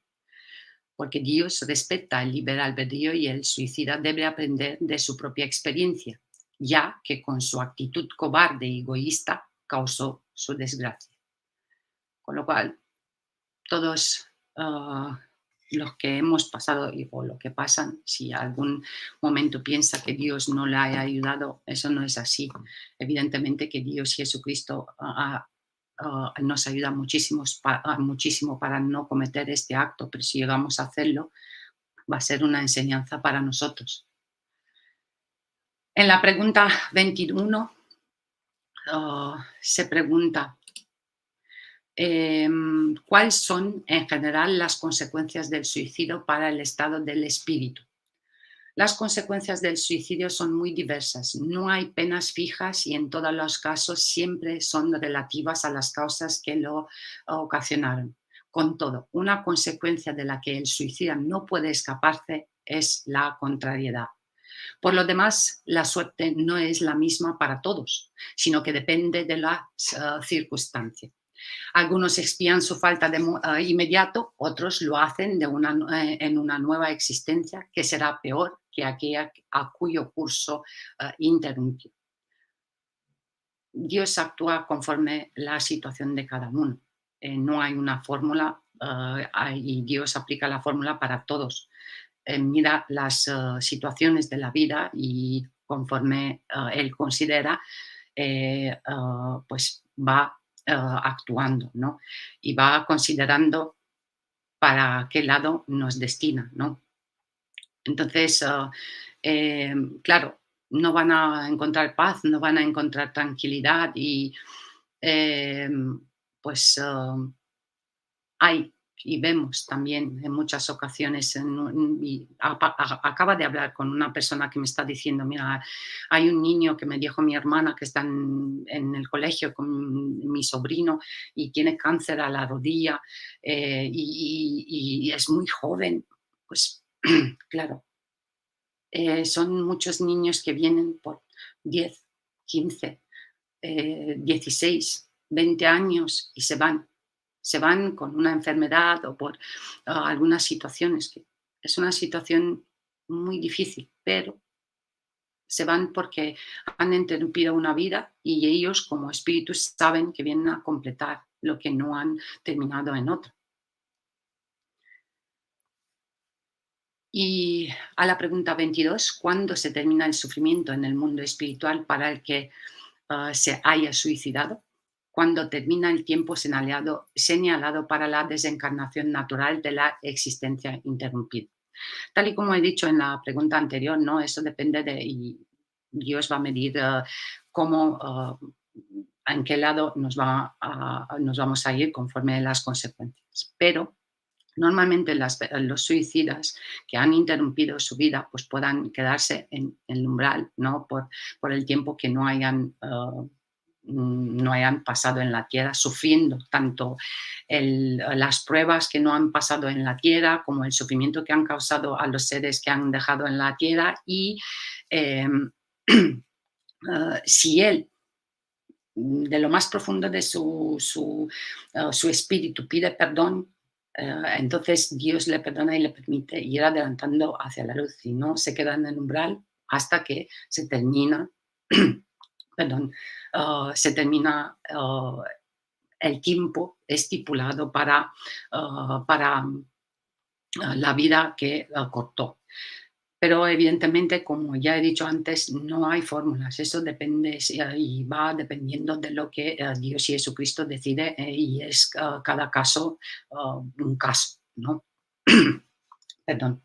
Porque Dios respeta el libre albedrío y el suicida debe aprender de su propia experiencia, ya que con su actitud cobarde y egoísta causó su desgracia. Con lo cual, todos los que hemos pasado o lo que pasan, si algún momento piensa que Dios no le haya ayudado, eso no es así. Evidentemente que Dios y Jesucristo nos ayuda muchísimo para no cometer este acto, pero si llegamos a hacerlo, va a ser una enseñanza para nosotros. En la pregunta 21 se pregunta, ¿cuáles son en general las consecuencias del suicidio para el estado del espíritu? Las consecuencias del suicidio son muy diversas. No hay penas fijas y en todos los casos siempre son relativas a las causas que lo ocasionaron. Con todo, una consecuencia de la que el suicida no puede escaparse es la contrariedad. Por lo demás, la suerte no es la misma para todos, sino que depende de las circunstancias. Algunos expían su falta de inmediato, otros lo hacen en una nueva existencia que será peor que aquella a cuyo curso interrumpió. Dios actúa conforme la situación de cada uno. No hay una fórmula y Dios aplica la fórmula para todos. Mira las situaciones de la vida y conforme Él considera, pues va actuando, ¿no? Y va considerando para qué lado nos destina, ¿no? Entonces, claro, no van a encontrar paz, no van a encontrar tranquilidad y eh, pues hay y vemos también en muchas ocasiones, acaba de hablar con una persona que me está diciendo, mira, hay un niño que me dijo mi hermana que está en el colegio con mi sobrino y tiene cáncer a la rodilla y es muy joven. Pues claro, son muchos niños que vienen por 10, 15, 16, 20 años y se van con una enfermedad o por algunas situaciones, que es una situación muy difícil, pero se van porque han interrumpido una vida y ellos como espíritus saben que vienen a completar lo que no han terminado en otra. Y a la pregunta 22, ¿cuándo se termina el sufrimiento en el mundo espiritual para el que se haya suicidado? Cuando termina el tiempo señalado para la desencarnación natural de la existencia interrumpida. Tal y como he dicho en la pregunta anterior, ¿no? Eso depende y Dios va a medir cómo, en qué lado nos vamos a ir conforme a las consecuencias. Pero normalmente los suicidas que han interrumpido su vida pues puedan quedarse en el umbral, ¿no? Por el tiempo que no hayan pasado en la tierra, sufriendo tanto las pruebas que no han pasado en la tierra como el sufrimiento que han causado a los seres que han dejado en la tierra y eh, si él de lo más profundo de su espíritu pide perdón, entonces Dios le perdona y le permite ir adelantando hacia la luz y no se queda en el umbral hasta que se termina, perdón, se termina el tiempo estipulado para la vida que cortó. Pero evidentemente, como ya he dicho antes, no hay fórmulas. Eso depende y va dependiendo de lo que Dios y Jesucristo decide y es cada caso un caso, ¿no? Perdón,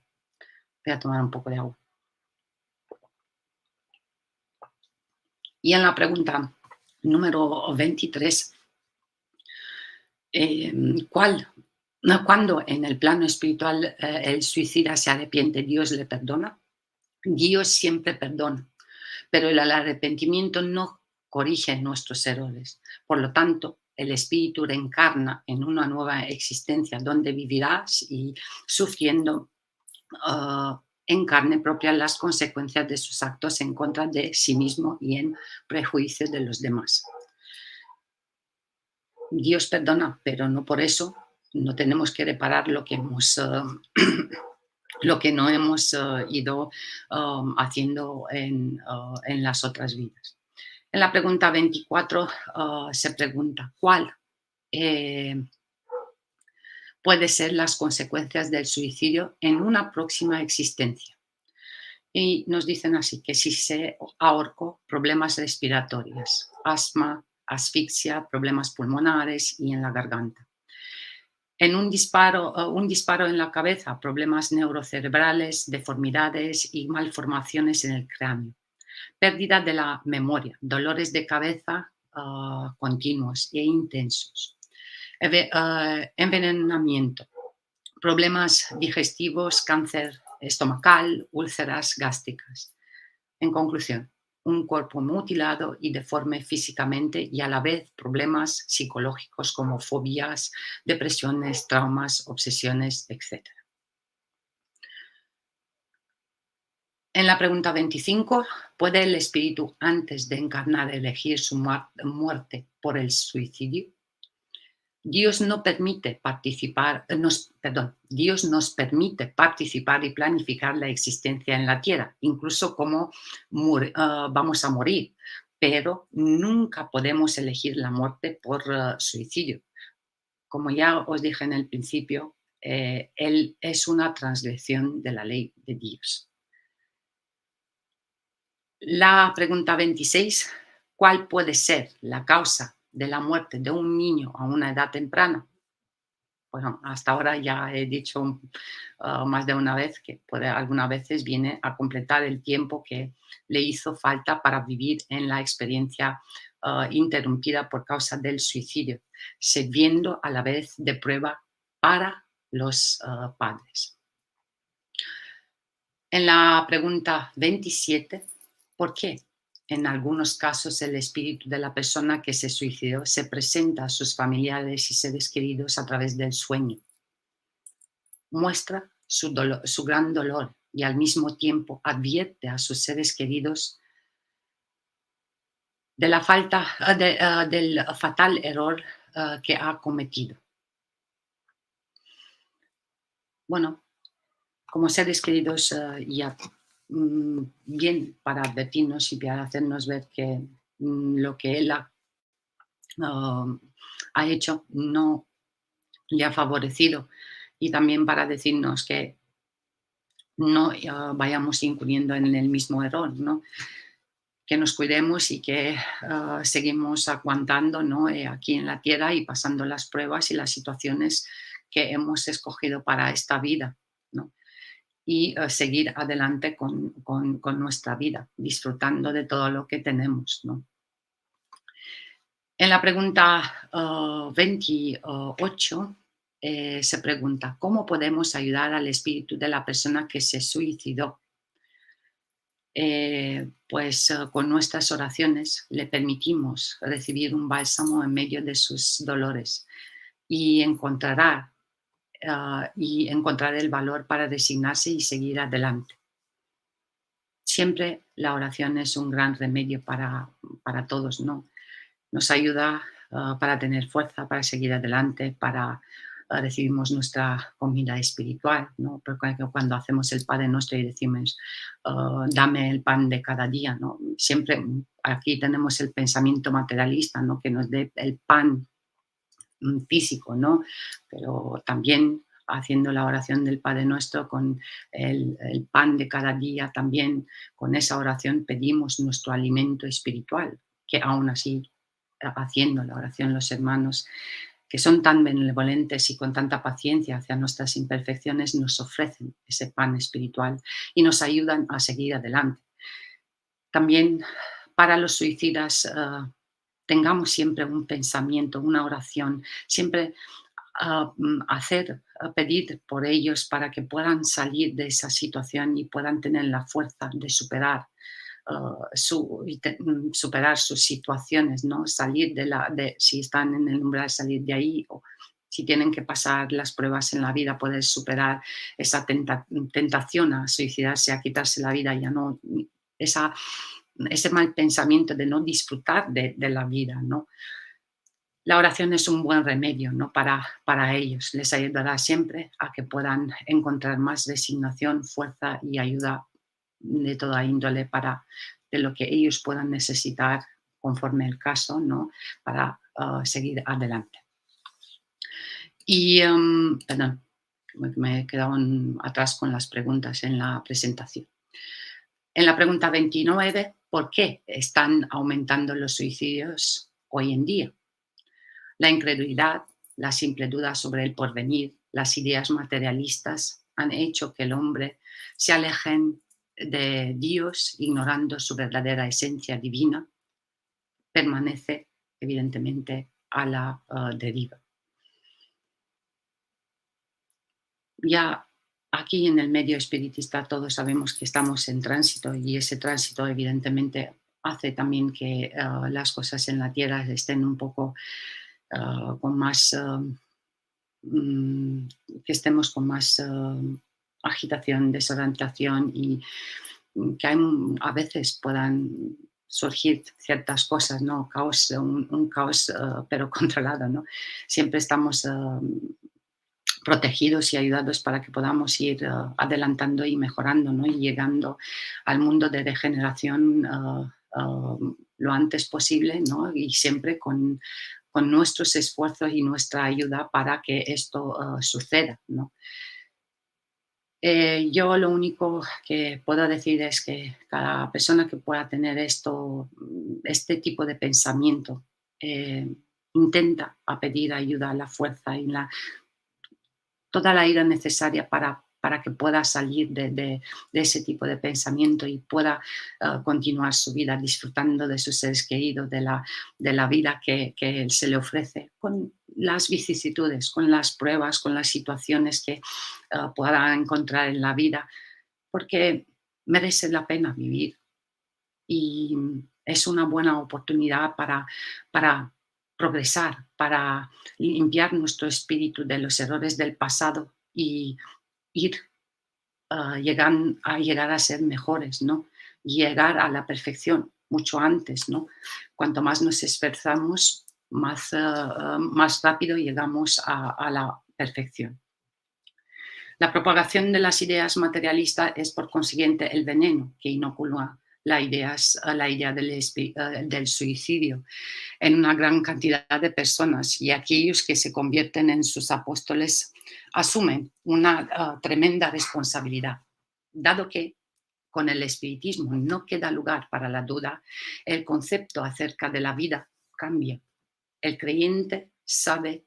voy a tomar un poco de agua. Y en la pregunta número 23, ¿cuándo en el plano espiritual el suicida se arrepiente, Dios le perdona? Dios siempre perdona, pero el arrepentimiento no corrige nuestros errores. Por lo tanto, el espíritu reencarna en una nueva existencia donde vivirás y sufriendo en carne propia las consecuencias de sus actos en contra de sí mismo y en prejuicio de los demás. Dios perdona, pero no por eso no tenemos que reparar lo que lo que no hemos ido haciendo en las otras vidas. En la pregunta 24 se pregunta, ¿cuál puede ser las consecuencias del suicidio en una próxima existencia? Y nos dicen así, que si se ahorcó, problemas respiratorios, asma, asfixia, problemas pulmonares y en la garganta. En un disparo en la cabeza, problemas neurocerebrales, deformidades y malformaciones en el cráneo. Pérdida de la memoria, dolores de cabeza continuos e intensos. Envenenamiento, problemas digestivos, cáncer estomacal, úlceras gástricas. En conclusión, un cuerpo mutilado y deforme físicamente y a la vez problemas psicológicos como fobias, depresiones, traumas, obsesiones, etc. En la pregunta 25, ¿puede el espíritu antes de encarnar elegir su muerte por el suicidio? Dios no permite participar, Dios nos permite participar y planificar la existencia en la tierra, incluso cómo vamos a morir, pero nunca podemos elegir la muerte por suicidio. Como ya os dije en el principio, él es una transgresión de la ley de Dios. La pregunta 26, ¿cuál puede ser la causa de la muerte de un niño a una edad temprana? Bueno, hasta ahora ya he dicho más de una vez que algunas veces viene a completar el tiempo que le hizo falta para vivir en la experiencia interrumpida por causa del suicidio, sirviendo a la vez de prueba para los padres. En la pregunta 27, ¿por qué en algunos casos el espíritu de la persona que se suicidó se presenta a sus familiares y seres queridos a través del sueño? Muestra su gran dolor y al mismo tiempo advierte a sus seres queridos de la del fatal error que ha cometido. Bueno, como seres queridos, ya bien para advertirnos y para hacernos ver que lo que él ha hecho no le ha favorecido, y también para decirnos que no vayamos incurriendo en el mismo error, ¿no? Que nos cuidemos y que seguimos aguantando, ¿no? Aquí en la tierra y pasando las pruebas y las situaciones que hemos escogido para esta vida, ¿no? Y seguir adelante con nuestra vida, disfrutando de todo lo que tenemos, ¿no? En la pregunta 28 se pregunta, ¿cómo podemos ayudar al espíritu de la persona que se suicidó? Con nuestras oraciones le permitimos recibir un bálsamo en medio de sus dolores y encontrar el valor para resignarse y seguir adelante. Siempre la oración es un gran remedio para todos, ¿no? Nos ayuda para tener fuerza, para seguir adelante, para recibimos nuestra comida espiritual, ¿no? Porque cuando hacemos el Padre Nuestro y decimos, dame el pan de cada día, ¿no? Siempre aquí tenemos el pensamiento materialista, ¿no? Que nos dé el pan físico, ¿no? Pero también haciendo la oración del Padre Nuestro con el pan de cada día, también con esa oración pedimos nuestro alimento espiritual, que aún así, haciendo la oración los hermanos, que son tan benevolentes y con tanta paciencia hacia nuestras imperfecciones, nos ofrecen ese pan espiritual y nos ayudan a seguir adelante. También para los suicidas, tengamos siempre un pensamiento, una oración, siempre pedir por ellos para que puedan salir de esa situación y puedan tener la fuerza de superar superar sus situaciones, ¿no? Salir si están en el umbral, salir de ahí, o si tienen que pasar las pruebas en la vida, poder superar esa tentación a suicidarse, a quitarse la vida, ya no, ese mal pensamiento de no disfrutar de la vida, ¿no? La oración es un buen remedio, ¿no? para ellos. Les ayudará siempre a que puedan encontrar más resignación, fuerza y ayuda de toda índole de lo que ellos puedan necesitar conforme el caso, ¿no? Para seguir adelante. Y, perdón, me he quedado atrás con las preguntas en la presentación. En la pregunta 29, ¿por qué están aumentando los suicidios hoy en día? La incredulidad, la simple duda sobre el porvenir, las ideas materialistas han hecho que el hombre se aleje de Dios, ignorando su verdadera esencia divina, permanece evidentemente a la deriva. Ya aquí en el medio espiritista todos sabemos que estamos en tránsito y ese tránsito evidentemente hace también que las cosas en la Tierra estén un poco con más, mm, que estemos con más agitación, desorientación y que a veces puedan surgir ciertas cosas, ¿no? Caos, un caos pero controlado, ¿no? Siempre estamos protegidos y ayudados para que podamos ir adelantando y mejorando, ¿no? Y llegando al mundo de regeneración lo antes posible, ¿no? Y siempre con nuestros esfuerzos y nuestra ayuda para que esto suceda, ¿no? Yo lo único que puedo decir es que cada persona que pueda tener este tipo de pensamiento, eh, intenta a pedir ayuda a la fuerza y toda la ira necesaria para que pueda salir de ese tipo de pensamiento y pueda continuar su vida disfrutando de sus seres queridos, de la vida que se le ofrece, con las vicisitudes, con las pruebas, con las situaciones que pueda encontrar en la vida, porque merece la pena vivir y es una buena oportunidad para progresar, para limpiar nuestro espíritu de los errores del pasado y ir llegar a ser mejores, ¿no? Llegar a la perfección mucho antes, ¿no? Cuanto más nos esforzamos, más rápido llegamos a la perfección. La propagación de las ideas materialistas es, por consiguiente, el veneno que inocula la idea del suicidio en una gran cantidad de personas, y aquellos que se convierten en sus apóstoles asumen una tremenda responsabilidad, dado que con el espiritismo no queda lugar para la duda, el concepto acerca de la vida cambia. El creyente sabe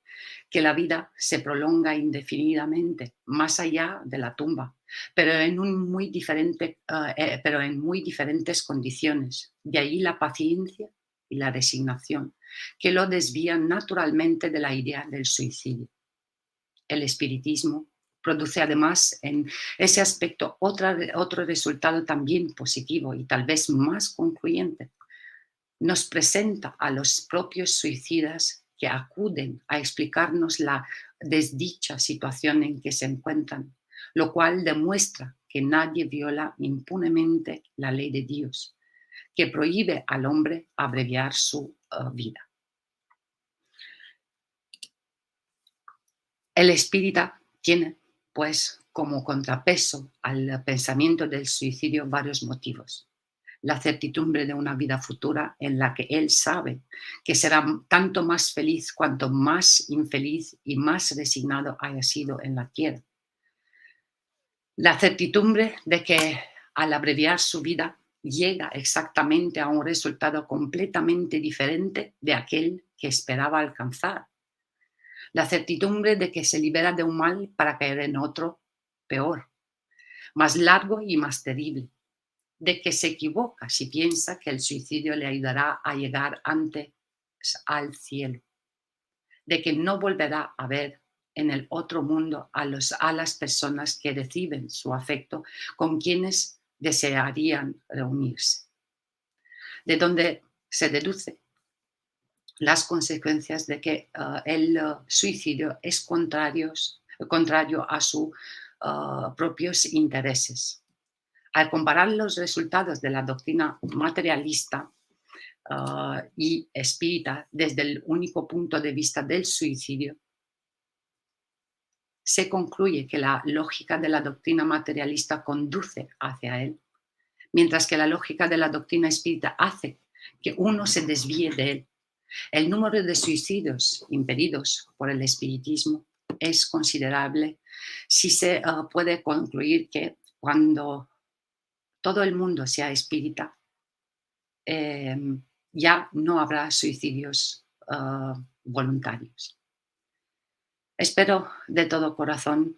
que la vida se prolonga indefinidamente, más allá de la tumba, pero pero en muy diferentes condiciones. De ahí la paciencia y la resignación, que lo desvían naturalmente de la idea del suicidio. El espiritismo produce además en ese aspecto otro resultado también positivo y tal vez más concluyente. Nos presenta a los propios suicidas que acuden a explicarnos la desdicha situación en que se encuentran, lo cual demuestra que nadie viola impunemente la ley de Dios, que prohíbe al hombre abreviar su vida. El espírita tiene, pues, como contrapeso al pensamiento del suicidio varios motivos. La certidumbre de una vida futura en la que él sabe que será tanto más feliz cuanto más infeliz y más resignado haya sido en la tierra. La certidumbre de que al abreviar su vida llega exactamente a un resultado completamente diferente de aquel que esperaba alcanzar. La certidumbre de que se libera de un mal para caer en otro peor, más largo y más terrible, de que se equivoca si piensa que el suicidio le ayudará a llegar antes al cielo, de que no volverá a ver en el otro mundo a las personas que reciben su afecto, con quienes desearían reunirse, de donde se deduce las consecuencias de que el suicidio es contrario a sus propios intereses. Al comparar los resultados de la doctrina materialista y espírita desde el único punto de vista del suicidio, se concluye que la lógica de la doctrina materialista conduce hacia él, mientras que la lógica de la doctrina espírita hace que uno se desvíe de él. El número de suicidios impedidos por el espiritismo es considerable si se puede concluir que cuando todo el mundo sea espírita, ya no habrá suicidios voluntarios. Espero de todo corazón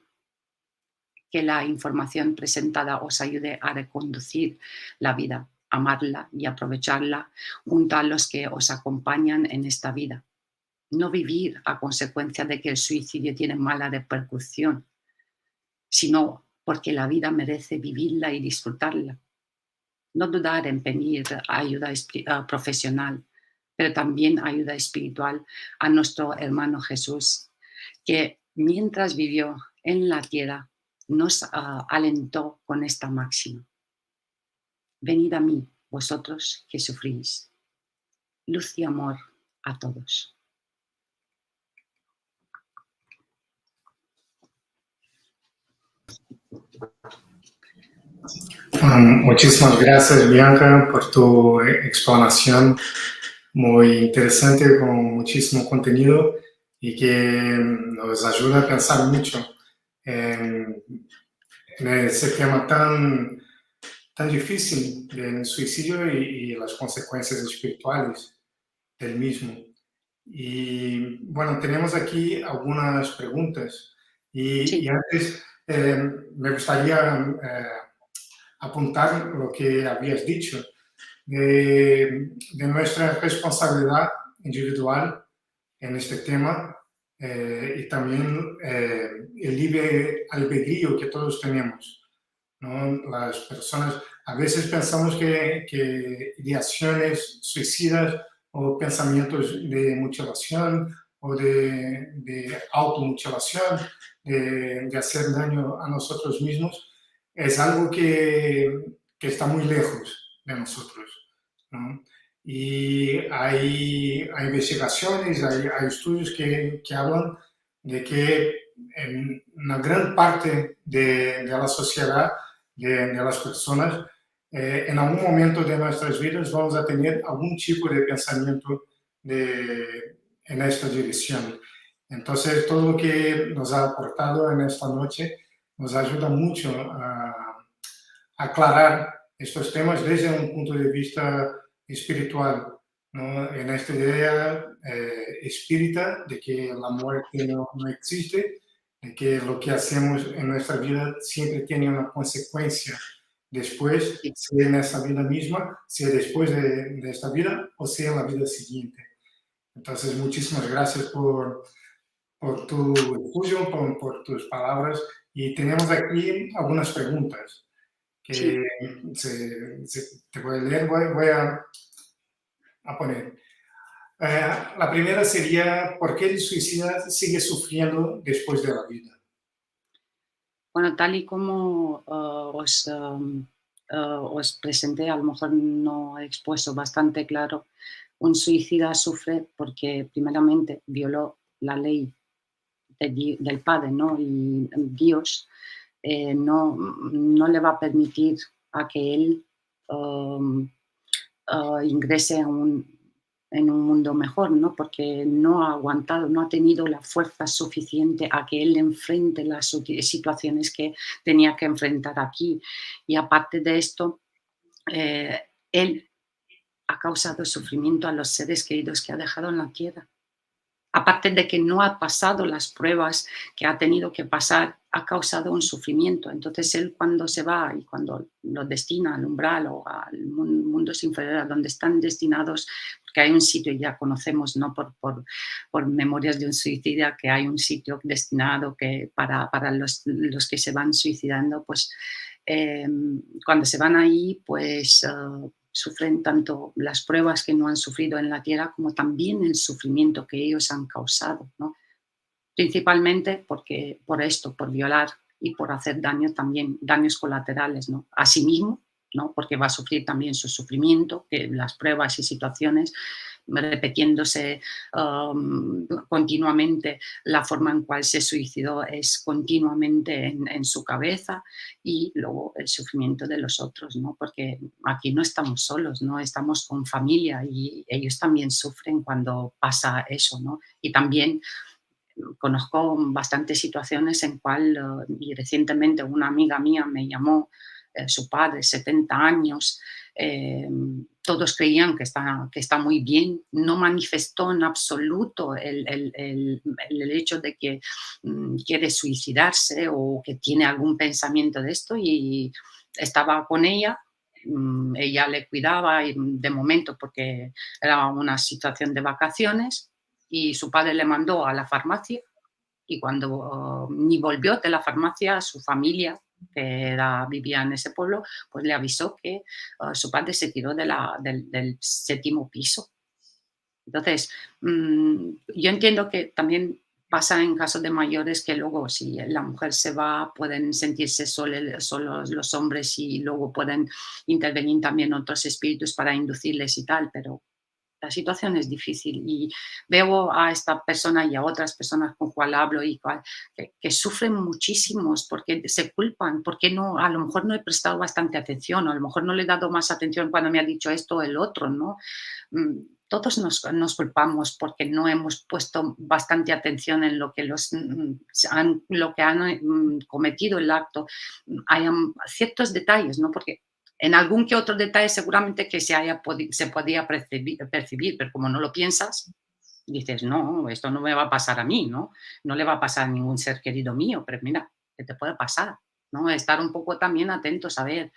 que la información presentada os ayude a reconducir la vida, amarla y aprovecharla junto a los que os acompañan en esta vida. No vivir a consecuencia de que el suicidio tiene mala repercusión, sino porque la vida merece vivirla y disfrutarla. No dudar en pedir ayuda profesional, pero también ayuda espiritual a nuestro hermano Jesús, que mientras vivió en la tierra nos alentó con esta máxima: venid a mí, vosotros que sufrís, luz y amor a todos. Muchísimas gracias, Bianca, por tu explanación muy interesante, con muchísimo contenido y que nos ayuda a pensar mucho en ese tema tan difícil del suicidio y las consecuencias espirituales del mismo. Y bueno, tenemos aquí algunas preguntas y Sí, antes me gustaría apuntar lo que habías dicho de nuestra responsabilidad individual en este tema y también el libre albedrío que todos tenemos, ¿no? Las personas, a veces pensamos que ideaciones suicidas o pensamientos de mutilación o de automutilación, de hacer daño a nosotros mismos, es algo que está muy lejos de nosotros, ¿no? Y hay investigaciones, hay estudios que hablan de que en una gran parte de la sociedad, de las personas, en algún momento de nuestras vidas vamos a tener algún tipo de pensamiento en esta dirección. Entonces, todo lo que nos ha aportado en esta noche nos ayuda mucho a aclarar estos temas desde un punto de vista espiritual, ¿no? En esta idea espírita de que la muerte no existe, de que lo que hacemos en nuestra vida siempre tiene una consecuencia después, sí, sea en esta vida misma, sea después de esta vida o sea en la vida siguiente. Entonces, muchísimas gracias por tu estudio, por tus palabras y tenemos aquí algunas preguntas sí. que te voy a leer, voy a poner. La primera sería, ¿por qué el suicida sigue sufriendo después de la vida? Bueno, tal y como os presenté, a lo mejor no he expuesto bastante claro, un suicida sufre porque primeramente violó la ley del Padre, ¿no? Y Dios no le va a permitir a que él um, ingrese en un mundo mejor, ¿no? Porque no ha aguantado, no ha tenido la fuerza suficiente a que él enfrente las situaciones que tenía que enfrentar aquí. Y aparte de esto, él ha causado sufrimiento a los seres queridos que ha dejado en la tierra. Aparte de que no ha pasado las pruebas que ha tenido que pasar, ha causado un sufrimiento. Entonces él, cuando se va y cuando lo destina al umbral o al mundo inferior, a donde están destinados, porque hay un sitio, ya conocemos, ¿no? Por memorias de un suicida, que hay un sitio destinado para los que se van suicidando, pues eh, cuando se van ahí, pues sufren tanto las pruebas que no han sufrido en la tierra como también el sufrimiento que ellos han causado, ¿no? Principalmente por esto, por violar y por hacer daño también, daños colaterales, ¿no? A sí mismo, ¿no? Porque va a sufrir también su sufrimiento, que las pruebas y situaciones repitiéndose continuamente, la forma en cual se suicidó es continuamente en su cabeza, y luego el sufrimiento de los otros, ¿no? Porque aquí no estamos solos, ¿no? Estamos con familia y ellos también sufren cuando pasa eso, ¿no? Y también conozco bastantes situaciones en cual, y recientemente una amiga mía me llamó, su padre, 70 años, eh, todos creían que está muy bien, no manifestó en absoluto el hecho de que quiere suicidarse o que tiene algún pensamiento de esto, y estaba con ella. Ella le cuidaba y de momento porque era una situación de vacaciones, y su padre le mandó a la farmacia, y cuando ni volvió de la farmacia, su familia vivía en ese pueblo, pues le avisó que su padre se tiró del séptimo piso. Entonces, yo entiendo que también pasa en casos de mayores que luego si la mujer se va pueden sentirse solos los hombres y luego pueden intervenir también otros espíritus para inducirles y tal, pero la situación es difícil y veo a esta persona y a otras personas con cual hablo que sufren muchísimos porque se culpan, porque no, a lo mejor no he prestado bastante atención, o a lo mejor no le he dado más atención cuando me ha dicho esto o el otro, ¿no? Todos nos culpamos porque no hemos puesto bastante atención en lo que lo que han cometido el acto. Hay ciertos detalles, ¿no? Porque en algún que otro detalle seguramente que se podía percibir, pero como no lo piensas, dices, no, esto no me va a pasar a mí, ¿no? No le va a pasar a ningún ser querido mío, pero mira, que te puede pasar, ¿no? Estar un poco también atentos a ver,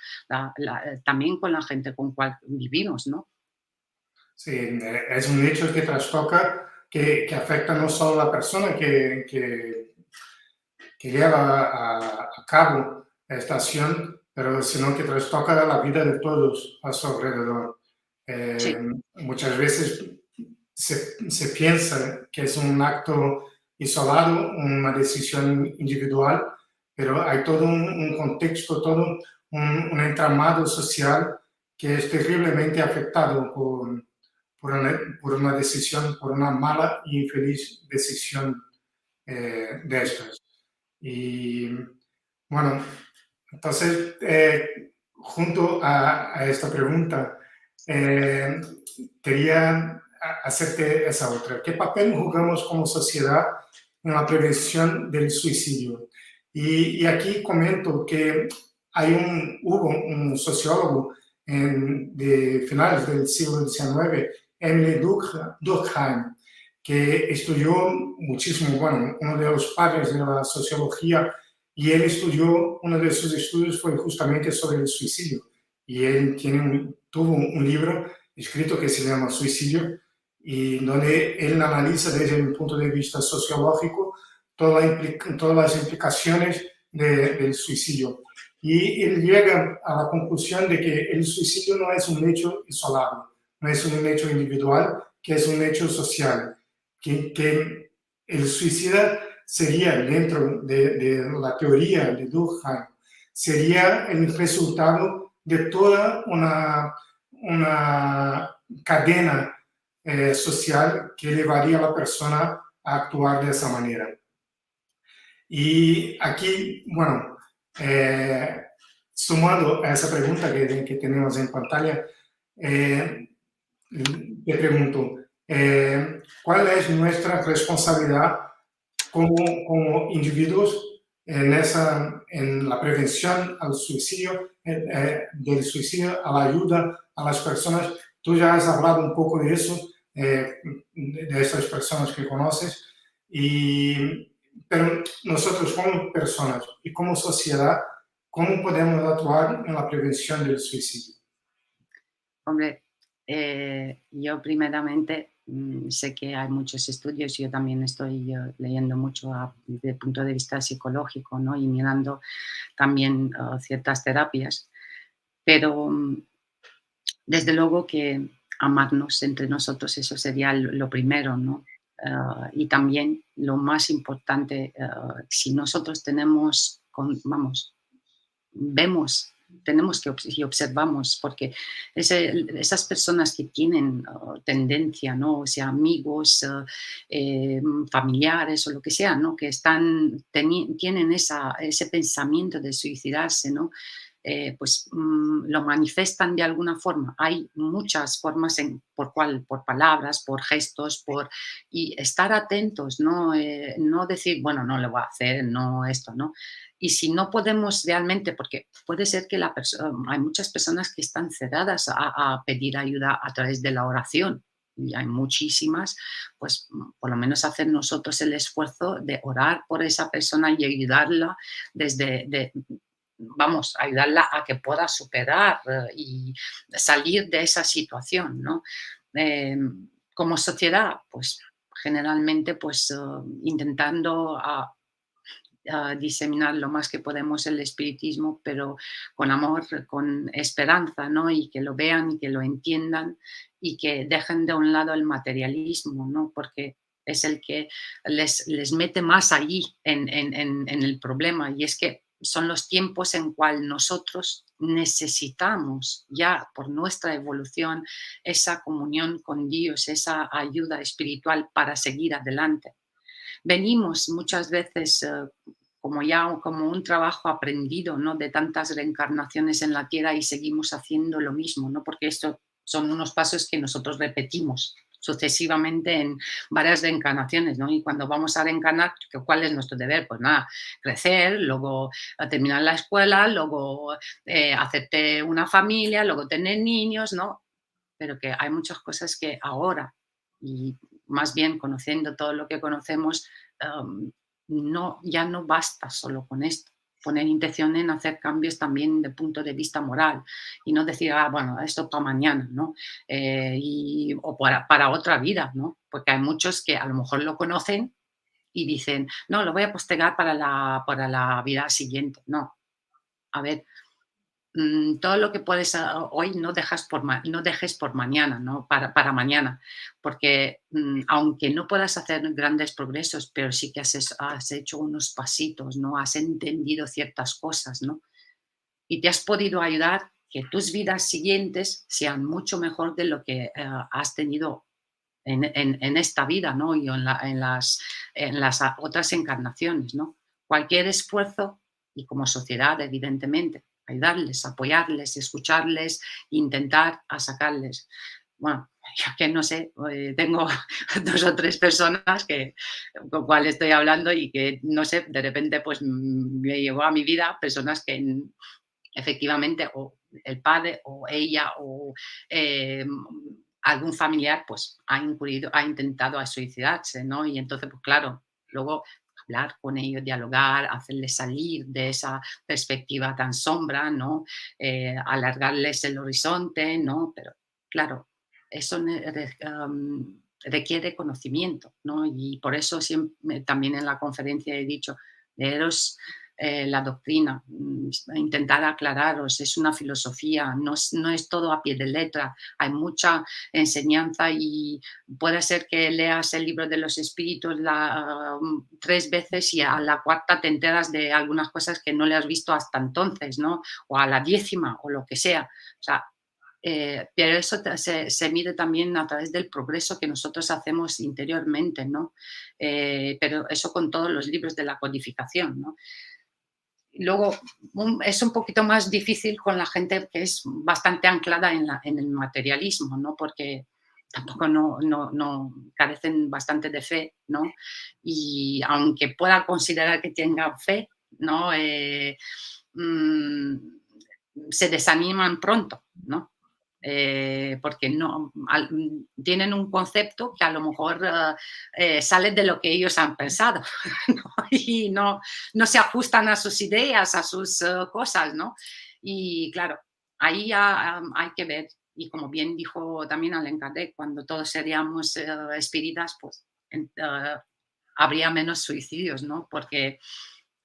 también con la gente con cual vivimos, ¿no? Sí, es un hecho que trastoca, que afecta no solo a la persona que lleva a cabo esta acción, pero sino que trastoca la vida de todos a su alrededor. Sí, Eh, Muchas veces se piensa que es un acto isolado, una decisión individual, pero hay todo un contexto, todo un entramado social que es terriblemente afectado por una decisión, por una mala y infeliz decisión de estas. Y bueno, entonces, junto a esta pregunta, eh, quería hacerte esa otra. ¿Qué papel jugamos como sociedad en la prevención del suicidio? Y aquí comento que hubo un sociólogo de finales del siglo XIX, Emile Durkheim, que estudió muchísimo, bueno, uno de los padres de la sociología, y él uno de sus estudios fue justamente sobre el suicidio. Y él tuvo un libro escrito que se llama Suicidio, y donde él analiza desde un punto de vista sociológico todas las implicaciones del suicidio. Y él llega a la conclusión de que el suicidio no es un hecho isolado, no es un hecho individual, que es un hecho social, que el suicida sería, dentro de la teoría de Durkheim, sería el resultado de toda una cadena social que llevaría a la persona a actuar de esa manera. Y aquí, bueno, sumando a esa pregunta que tenemos en pantalla, eh, te pregunto, ¿cuál es nuestra responsabilidad como individuos en la prevención al suicidio, del suicidio, a la ayuda a las personas? Tú ya has hablado un poco de eso, de esas personas que conoces, pero nosotros como personas y como sociedad, ¿cómo podemos actuar en la prevención del suicidio? hombre, yo primeramente sé que hay muchos estudios, yo también estoy leyendo mucho desde el punto de vista psicológico, ¿no? Y mirando también ciertas terapias, pero desde luego que amarnos entre nosotros, eso sería lo primero, ¿no? Y también lo más importante, si nosotros vamos, vemos, tenemos que y observamos, porque esas personas que tienen tendencia, ¿no? O sea, amigos, familiares o lo que sea, ¿no? Que tienen ese pensamiento de suicidarse, ¿no? Pues lo manifestan de alguna forma. Hay muchas formas por palabras, por gestos, y estar atentos, ¿no? No decir, bueno, no lo voy a hacer, no esto, ¿no? Y si no podemos realmente, porque puede ser que hay muchas personas que están cerradas a pedir ayuda a través de la oración, y hay muchísimas, pues por lo menos hacer nosotros el esfuerzo de orar por esa persona y ayudarla vamos, ayudarla a que pueda superar y salir de esa situación, ¿no? Eh, Como sociedad, pues generalmente, pues intentando diseminar lo más que podemos el espiritismo, pero con amor, con esperanza, ¿no? Y que lo vean y que lo entiendan y que dejen de un lado el materialismo, ¿no? Porque es el que les mete más allí en el problema. Y es que son los tiempos en cual nosotros necesitamos ya por nuestra evolución esa comunión con Dios, esa ayuda espiritual para seguir adelante. Venimos muchas veces como ya como un trabajo aprendido, ¿no? De tantas reencarnaciones en la tierra y seguimos haciendo lo mismo, ¿no? Porque esto son unos pasos que nosotros repetimos sucesivamente en varias reencarnaciones, ¿no? Y cuando vamos a reencarnar, ¿cuál es nuestro deber? Pues nada, crecer, luego terminar la escuela, luego hacerte una familia, luego tener niños, ¿no? Pero que hay muchas cosas que ahora, y más bien conociendo todo lo que conocemos, um, no, ya no basta solo con esto. Poner intención en hacer cambios también de punto de vista moral y no decir, ah, bueno, esto para mañana, ¿no? O para otra vida, ¿no? Porque hay muchos que a lo mejor lo conocen y dicen, no, lo voy a postergar para la vida siguiente. No, a ver, todo lo que puedes hoy no dejes por mañana, ¿no? Para mañana, porque aunque no puedas hacer grandes progresos, pero sí que has hecho unos pasitos, ¿no? Has entendido ciertas cosas, ¿no? Y te has podido ayudar que tus vidas siguientes sean mucho mejor de lo que has tenido en esta vida, ¿no? Y en las otras encarnaciones, ¿no? Cualquier esfuerzo y como sociedad, evidentemente, ayudarles, apoyarles, escucharles, intentar a sacarles. Bueno, yo que no sé, tengo dos o tres personas con cuales estoy hablando y que, no sé, de repente pues me llegó a mi vida personas que efectivamente o el padre o ella o eh, algún familiar pues ha intentado a suicidarse, ¿no? Y entonces, pues claro, luego hablar con ellos, dialogar, hacerles salir de esa perspectiva tan sombra, ¿no? Alargarles el horizonte, ¿no? Pero claro, eso requiere conocimiento, ¿no? Y por eso siempre, también en la conferencia he dicho, leeros la doctrina, intentar aclararos, es una filosofía, no es todo a pie de letra, hay mucha enseñanza y puede ser que leas el libro de los espíritus 3 veces y a la cuarta te enteras de algunas cosas que no le has visto hasta entonces, ¿no? O a la 10ª o lo que sea. O sea, pero eso se mide también a través del progreso que nosotros hacemos interiormente, ¿no? Pero eso con todos los libros de la codificación, ¿no? Luego, es un poquito más difícil con la gente que es bastante anclada en el materialismo, ¿no? Porque tampoco no carecen bastante de fe, ¿no? Y aunque pueda considerar que tengan fe, ¿no? Mm, Se desaniman pronto, ¿no? Porque tienen un concepto que a lo mejor sale de lo que ellos han pensado, ¿no? Y no se ajustan a sus ideas, a sus cosas, ¿no? Y claro, ahí ya hay que ver, y como bien dijo también Allen Kardec, cuando todos seríamos espíritas, pues habría menos suicidios, ¿no? Porque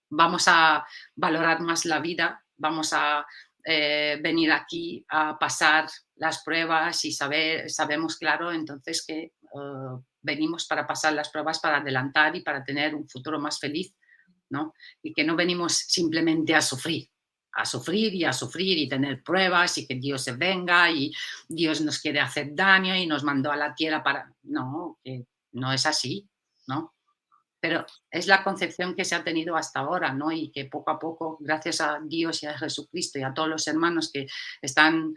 vamos a valorar más la vida, vamos a venir aquí a pasar las pruebas y sabemos claro entonces que venimos para pasar las pruebas, para adelantar y para tener un futuro más feliz, ¿no? Y que no venimos simplemente a sufrir y a sufrir y tener pruebas y que Dios se venga y Dios nos quiere hacer daño y nos mandó a la tierra para... No, que no es así, ¿no? Pero es la concepción que se ha tenido hasta ahora, ¿no? Y que poco a poco, gracias a Dios y a Jesucristo y a todos los hermanos que están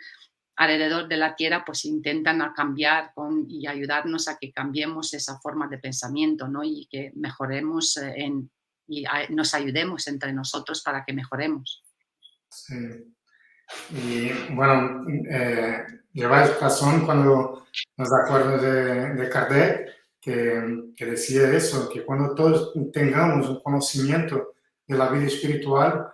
alrededor de la tierra, pues intentan a cambiar y ayudarnos a que cambiemos esa forma de pensamiento, ¿no? Y que mejoremos nos ayudemos entre nosotros para que mejoremos. Sí. Y bueno, lleváis razón cuando nos acuerdo de Kardec, que decía eso, que cuando todos tengamos un conocimiento de la vida espiritual,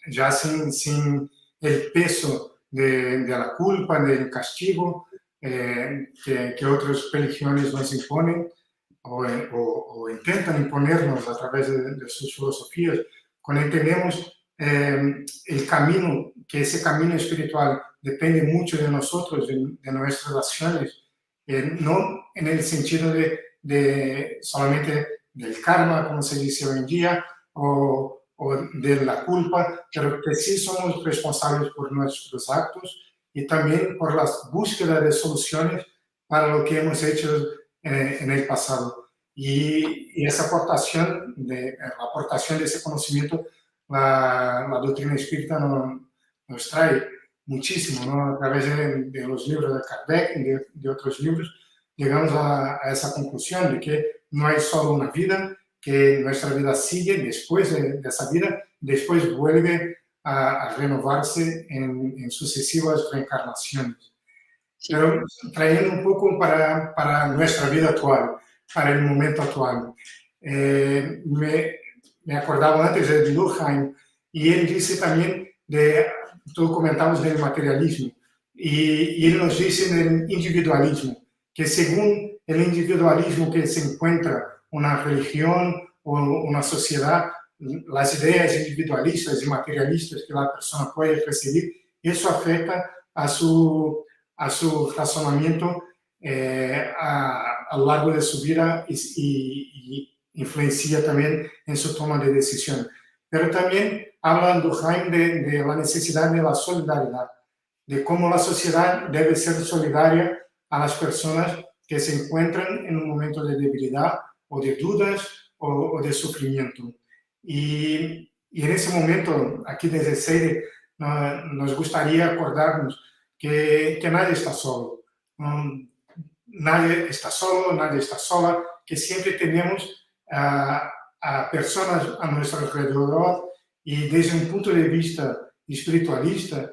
ya sin el peso de la culpa, del castigo que otras religiones nos imponen, o intentan imponernos a través de sus filosofías, cuando entendemos el camino, que ese camino espiritual depende mucho de nosotros, de nuestras acciones, no en el sentido de solamente del karma, como se dice hoy en día, o de la culpa, pero que sí somos responsables por nuestros actos y también por la búsqueda de soluciones para lo que hemos hecho en el pasado. Y esa la aportación de ese conocimiento, la doctrina espírita nos trae muchísimo, ¿no? A través de los libros de Kardec y de otros libros, llegamos a esa conclusión de que no hay solo una vida, que nuestra vida sigue después de esa vida, después vuelve a renovarse en sucesivas reencarnaciones. Sí. Pero trayendo un poco para nuestra vida actual, para el momento actual. Me acordaba antes de Durkheim y él dice también tú comentabas del materialismo, y él nos dice del individualismo, que según el individualismo que se encuentra una religión o una sociedad, las ideas individualistas y materialistas que la persona puede recibir, eso afecta a su razonamiento a lo largo de su vida y influencia también en su toma de decisión. Pero también habla Durkheim de la necesidad de la solidaridad, de cómo la sociedad debe ser solidaria a las personas que se encuentran en un momento de debilidad o de dudas o de sufrimiento. Y en ese momento, aquí desde Seide, nos gustaría acordarnos que nadie está solo. Nadie está solo, nadie está sola, que siempre tenemos a personas a nuestro alrededor y desde un punto de vista espiritualista,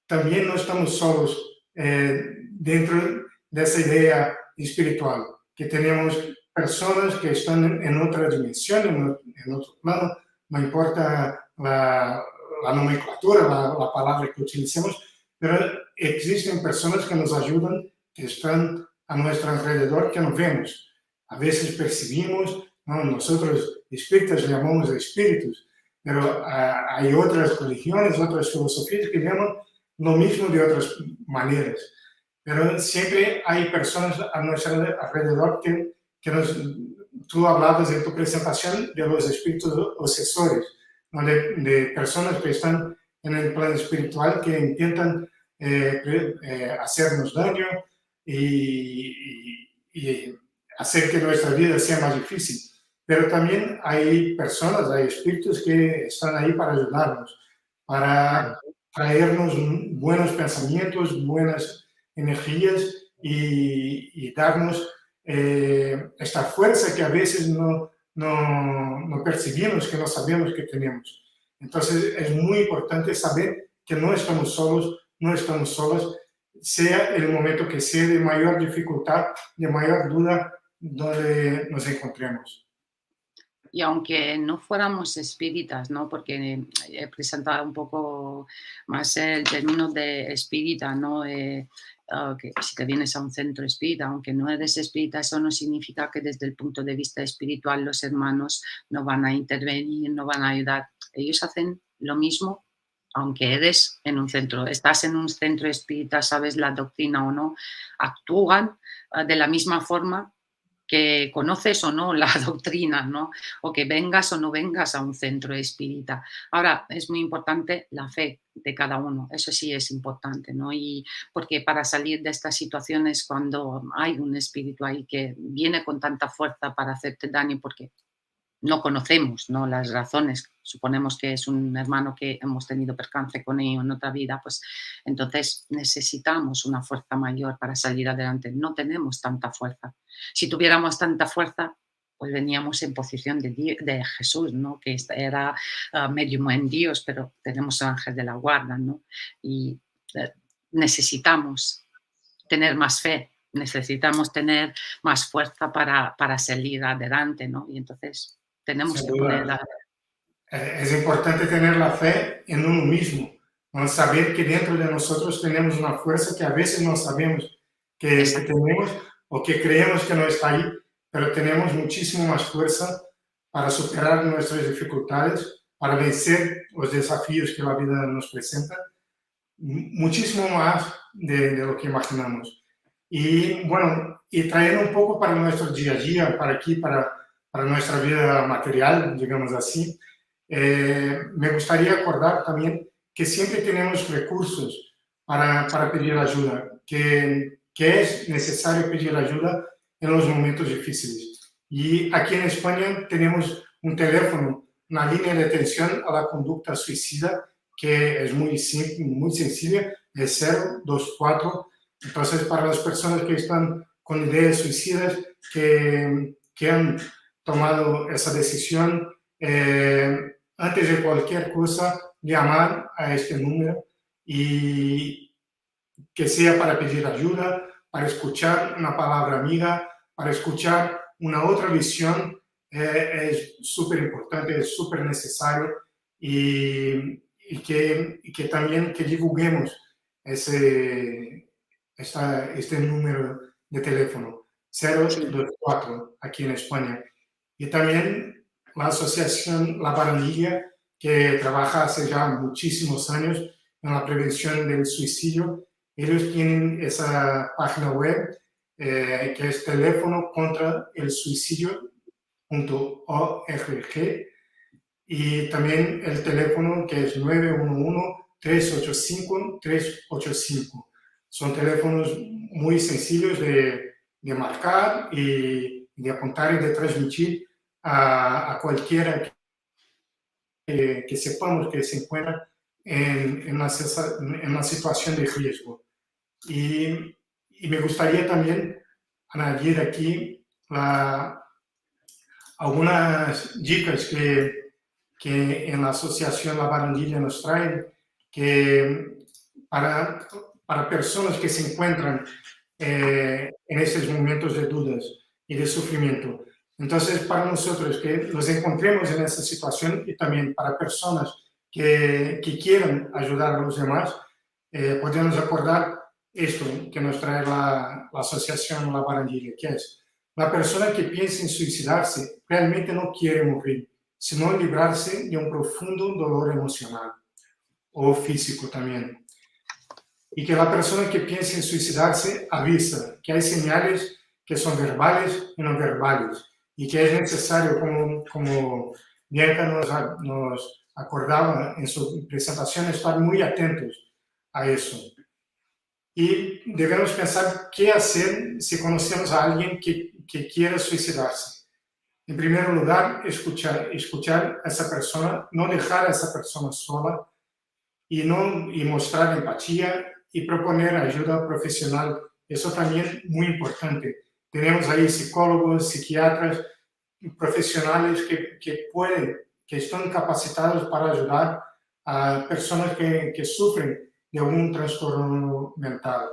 también no estamos solos dentro de esa idea espiritual, que tenemos personas que están en otra dimensión, en otro plano, no importa la nomenclatura, la palabra que utilicemos, pero existen personas que nos ayudan, que están a nuestro alrededor, que no vemos. A veces percibimos, ¿no? Nosotros espíritas llamamos espíritus, pero hay otras religiones, otras filosofías que llaman lo mismo de otras maneras. Pero siempre hay personas a nuestro alrededor que tú hablabas en tu presentación de los espíritus obsesores, ¿no? De personas que están en el plano espiritual que intentan hacernos daño y hacer que nuestra vida sea más difícil. Pero también hay personas, hay espíritus que están ahí para ayudarnos, para traernos buenos pensamientos, buenas energías y darnos esta fuerza que a veces no percibimos, que no sabemos que tenemos. Entonces es muy importante saber que no estamos solos, no estamos solos, sea el momento que sea de mayor dificultad, de mayor duda, donde nos encontremos. Y aunque no fuéramos espíritas, ¿no? Porque he presentado un poco más el término de espírita, ¿no? Que si te vienes a un centro espírita, aunque no eres espírita, eso no significa que desde el punto de vista espiritual los hermanos no van a intervenir, no van a ayudar. Ellos hacen lo mismo, aunque estás en un centro espírita, sabes la doctrina o no, actúan de la misma forma que conoces o no la doctrina, ¿no? O que vengas o no vengas a un centro espírita. Ahora, es muy importante la fe de cada uno, eso sí es importante, ¿no? Y porque para salir de estas situaciones, cuando hay un espíritu ahí que viene con tanta fuerza para hacerte daño, porque no conocemos, ¿no? Las razones, suponemos que es un hermano que hemos tenido percance con ello en otra vida, pues entonces necesitamos una fuerza mayor para salir adelante. No tenemos tanta fuerza. Si tuviéramos tanta fuerza, pues veníamos en posición de Jesús, ¿no? Que era medio buen Dios, pero tenemos el ángel de la guarda, ¿no? Y necesitamos tener más fe, necesitamos tener más fuerza para salir adelante, ¿no? Y entonces tenemos Sin que poner duda, es importante tener la fe en uno mismo, ¿no? Saber que dentro de nosotros tenemos una fuerza que a veces no sabemos que tenemos o que creemos que no está ahí, pero tenemos muchísimo más fuerza para superar nuestras dificultades, para vencer los desafíos que la vida nos presenta, muchísimo más de lo que imaginamos. Y bueno, y traer un poco para nuestro día a día, para aquí, para nuestra vida material, digamos así, me gustaría acordar también que siempre tenemos recursos para pedir ayuda, que es necesario pedir ayuda en los momentos difíciles. Y aquí en España tenemos un teléfono, una línea de atención a la conducta suicida, que es muy simple, muy sencilla, es 024. Entonces, para las personas que están con ideas suicidas, que han tomado esa decisión, antes de cualquier cosa, llamar a este número y que sea para pedir ayuda, para escuchar una palabra amiga, para escuchar una otra visión, es súper importante, es súper necesario y que también que divulguemos este número de teléfono, Sí, 024, aquí en España. Y también la asociación La Barandilla, que trabaja hace ya muchísimos años en la prevención del suicidio. Ellos tienen esa página web que es teléfono contra el suicidio.org y también el teléfono que es 911-385-385. Son teléfonos muy sencillos de marcar y de apuntar y de transmitir a cualquiera que sepamos que se encuentra en una situación de riesgo. Y me gustaría también añadir aquí algunas dicas que en la asociación La Barandilla nos traen, que para personas que se encuentran en estos momentos de dudas y de sufrimiento. Entonces, para nosotros que nos encontremos en esa situación y también para personas que quieran ayudar a los demás, podemos acordar esto que nos trae la asociación La Barandilla, que es la persona que piensa en suicidarse realmente no quiere morir, sino librarse de un profundo dolor emocional o físico también. Y que la persona que piensa en suicidarse avisa que hay señales que son verbales y no verbales y que es necesario, como Bianca nos acordaba en su presentación, estar muy atentos a eso. Y debemos pensar qué hacer si conocemos a alguien que quiera suicidarse. En primer lugar, escuchar a esa persona, no dejar a esa persona sola y mostrar empatía y proponer ayuda profesional. Eso también muy importante. Tenemos ahí psicólogos, psiquiatras, profesionales que están capacitados para ayudar a personas que sufren de algún trastorno mental.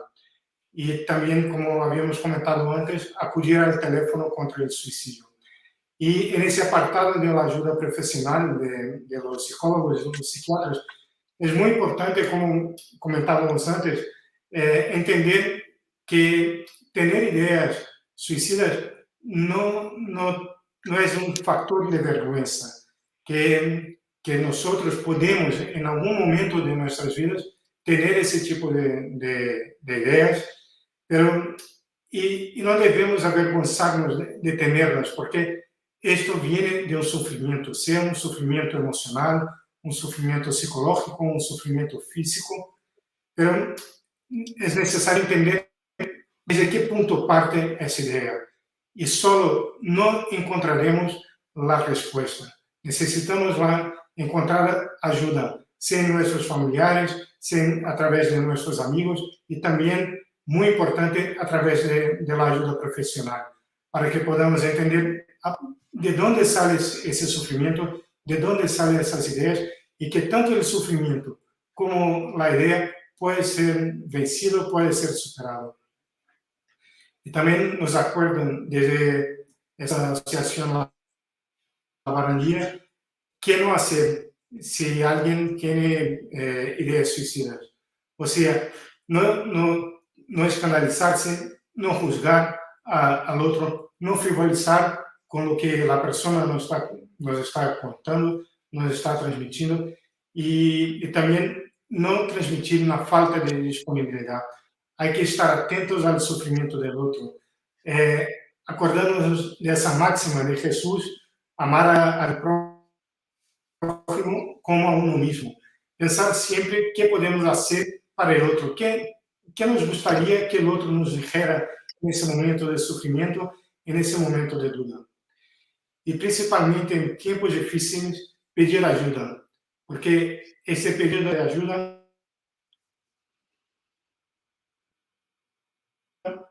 Y también, como habíamos comentado antes, acudir al teléfono contra el suicidio. Y en ese apartado de la ayuda profesional de los psicólogos y los psiquiatras, es muy importante, como comentábamos antes, entender que tener ideas suicidas no es un factor de vergüenza, que nosotros podemos en algún momento de nuestras vidas tener ese tipo de ideas, pero y no debemos avergonzarnos de tenerlas, porque esto viene de un sufrimiento, sea un sufrimiento emocional, un sufrimiento psicológico, un sufrimiento físico, pero es necesario entender desde qué punto parte esa idea. Y solo no encontraremos la respuesta. Necesitamos encontrar ayuda, sea en nuestros familiares, sea a través de nuestros amigos y también, muy importante, a través de la ayuda profesional, para que podamos entender de dónde sale ese sufrimiento, de dónde salen esas ideas y que tanto el sufrimiento como la idea puede ser vencido, puede ser superado. Y también nos acuerdan desde esa asociación La Barandilla qué no hacer si alguien tiene ideas suicidas. O sea, no escandalizarse, no juzgar al otro, no frivolizar con lo que la persona nos está contando, nos está transmitiendo y también no transmitir una falta de disponibilidad. Hay que estar atentos al sufrimiento del otro. Eh, Acordándonos de esa máxima de Jesús, amar al prójimo como a uno mismo. Pensar siempre qué podemos hacer para el otro, qué nos gustaría que el otro nos dijera en ese momento de sufrimiento, en ese momento de duda. Y principalmente en tiempos difíciles, pedir ayuda, porque ese pedido de ayuda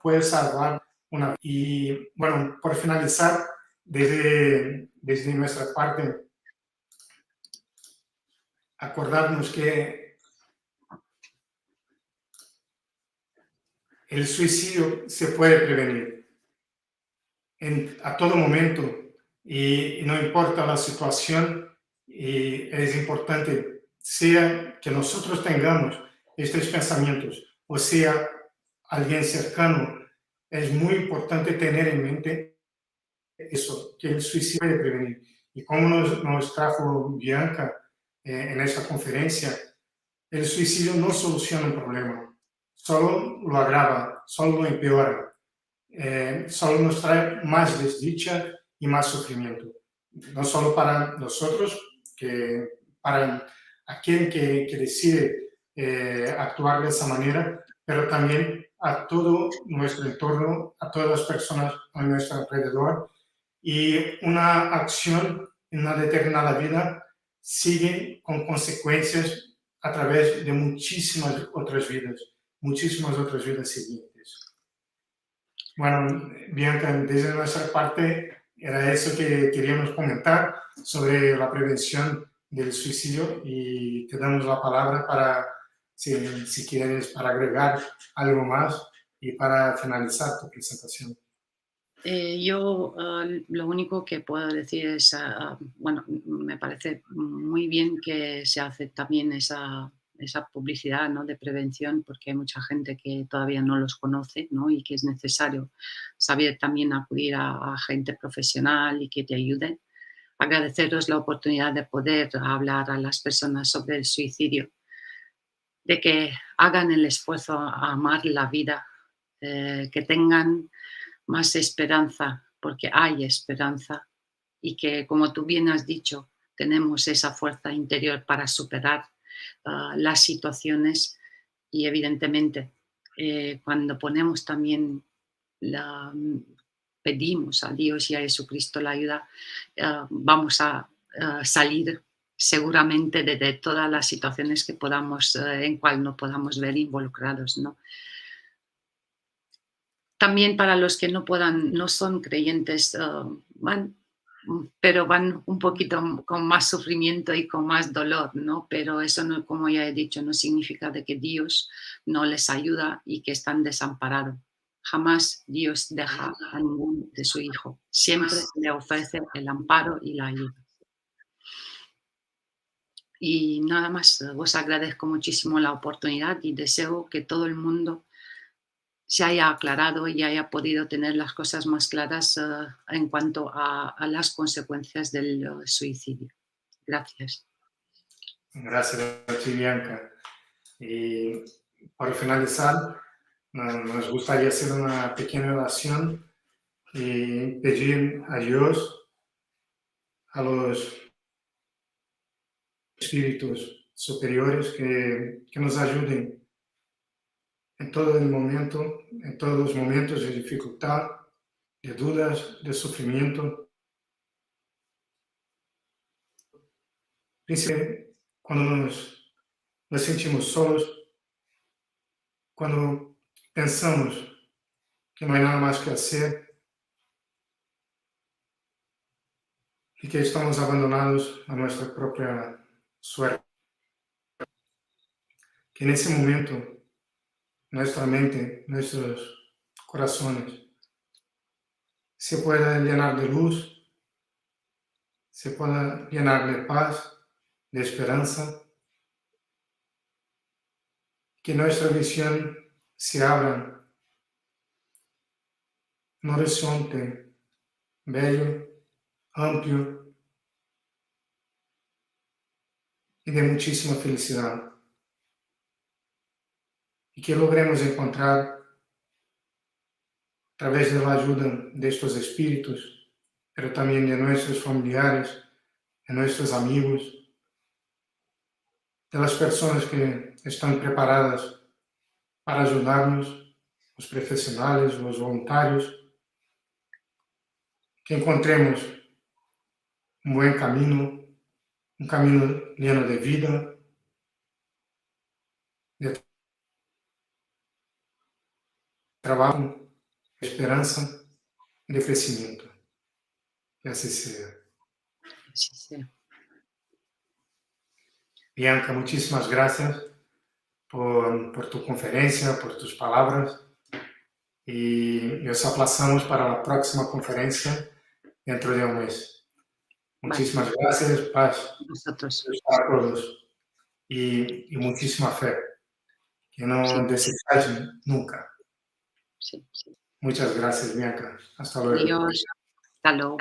puede salvar una vida. Y bueno, por finalizar, desde nuestra parte, acordarnos que el suicidio se puede prevenir a todo momento y no importa la situación, y es importante, sea que nosotros tengamos estos pensamientos o sea alguien cercano, es muy importante tener en mente eso, que el suicidio puede prevenir. Y como nos trajo Bianca en esta conferencia, el suicidio no soluciona un problema, solo lo agrava, solo lo empeora, solo nos trae más desdicha y más sufrimiento. No solo para nosotros, que para aquel que decide actuar de esa manera, pero también a todo nuestro entorno, a todas las personas a nuestro alrededor. Y una acción en una determinada vida sigue con consecuencias a través de muchísimas otras vidas siguientes. Bueno, Bianca, desde nuestra parte era eso que queríamos comentar sobre la prevención del suicidio y te damos la palabra para, si quieres, para agregar algo más y para finalizar tu presentación. Yo lo único que puedo decir es, bueno, me parece muy bien que se hace también esa publicidad, ¿no?, de prevención, porque hay mucha gente que todavía no los conoce, ¿no?, y que es necesario saber también acudir a gente profesional y que te ayude. Agradeceros la oportunidad de poder hablar a las personas sobre el suicidio, de que hagan el esfuerzo a amar la vida, que tengan más esperanza, porque hay esperanza y que, como tú bien has dicho, tenemos esa fuerza interior para superar las situaciones y evidentemente cuando ponemos también pedimos a Dios y a Jesucristo la ayuda, vamos a salir seguramente de todas las situaciones que podamos, en cual no podamos ver involucrados, ¿no? También para los que no puedan, no son creyentes, pero van un poquito con más sufrimiento y con más dolor, ¿no? Pero eso, no, como ya he dicho, no significa de que Dios no les ayuda y que están desamparados. Jamás Dios deja a ningún de su hijo. Siempre le ofrece el amparo y la ayuda. Y nada más, os agradezco muchísimo la oportunidad y deseo que todo el mundo se haya aclarado y haya podido tener las cosas más claras en cuanto a las consecuencias del suicidio. Gracias. Gracias a ti, Bianca. Y para finalizar, nos gustaría hacer una pequeña oración y pedir a Dios, a los espíritus superiores que nos ayuden en todo el momento, en todos los momentos de dificultad, de dudas, de sufrimiento. Principalmente cuando nos sentimos solos, cuando pensamos que no hay nada más que hacer y que estamos abandonados a nuestra propia suerte. Que en ese momento nuestra mente, nuestros corazones se pueda llenar de luz, se pueda llenar de paz, de esperanza, que nuestra visión se abra un horizonte bello, amplio y de muchísima felicidad. Y que logremos encontrar, a través de la ayuda de estos espíritus, pero también de nuestros familiares, de nuestros amigos, de las personas que están preparadas para ayudarnos, los profesionales, los voluntarios, que encontremos un buen camino, un camino lleno de vida, de trabajo, de esperanza y de crecimiento. Que así sea. Así sea. Bianca, muchísimas gracias por tu conferencia, por tus palabras. Y nos aplazamos para la próxima conferencia dentro de un mes. Vale, Muchísimas gracias, paz nosotros. para todos y muchísima fe. Que Sí, no desechen nunca. sí. Muchas gracias, Bianca. Hasta luego. Adiós. Hasta luego.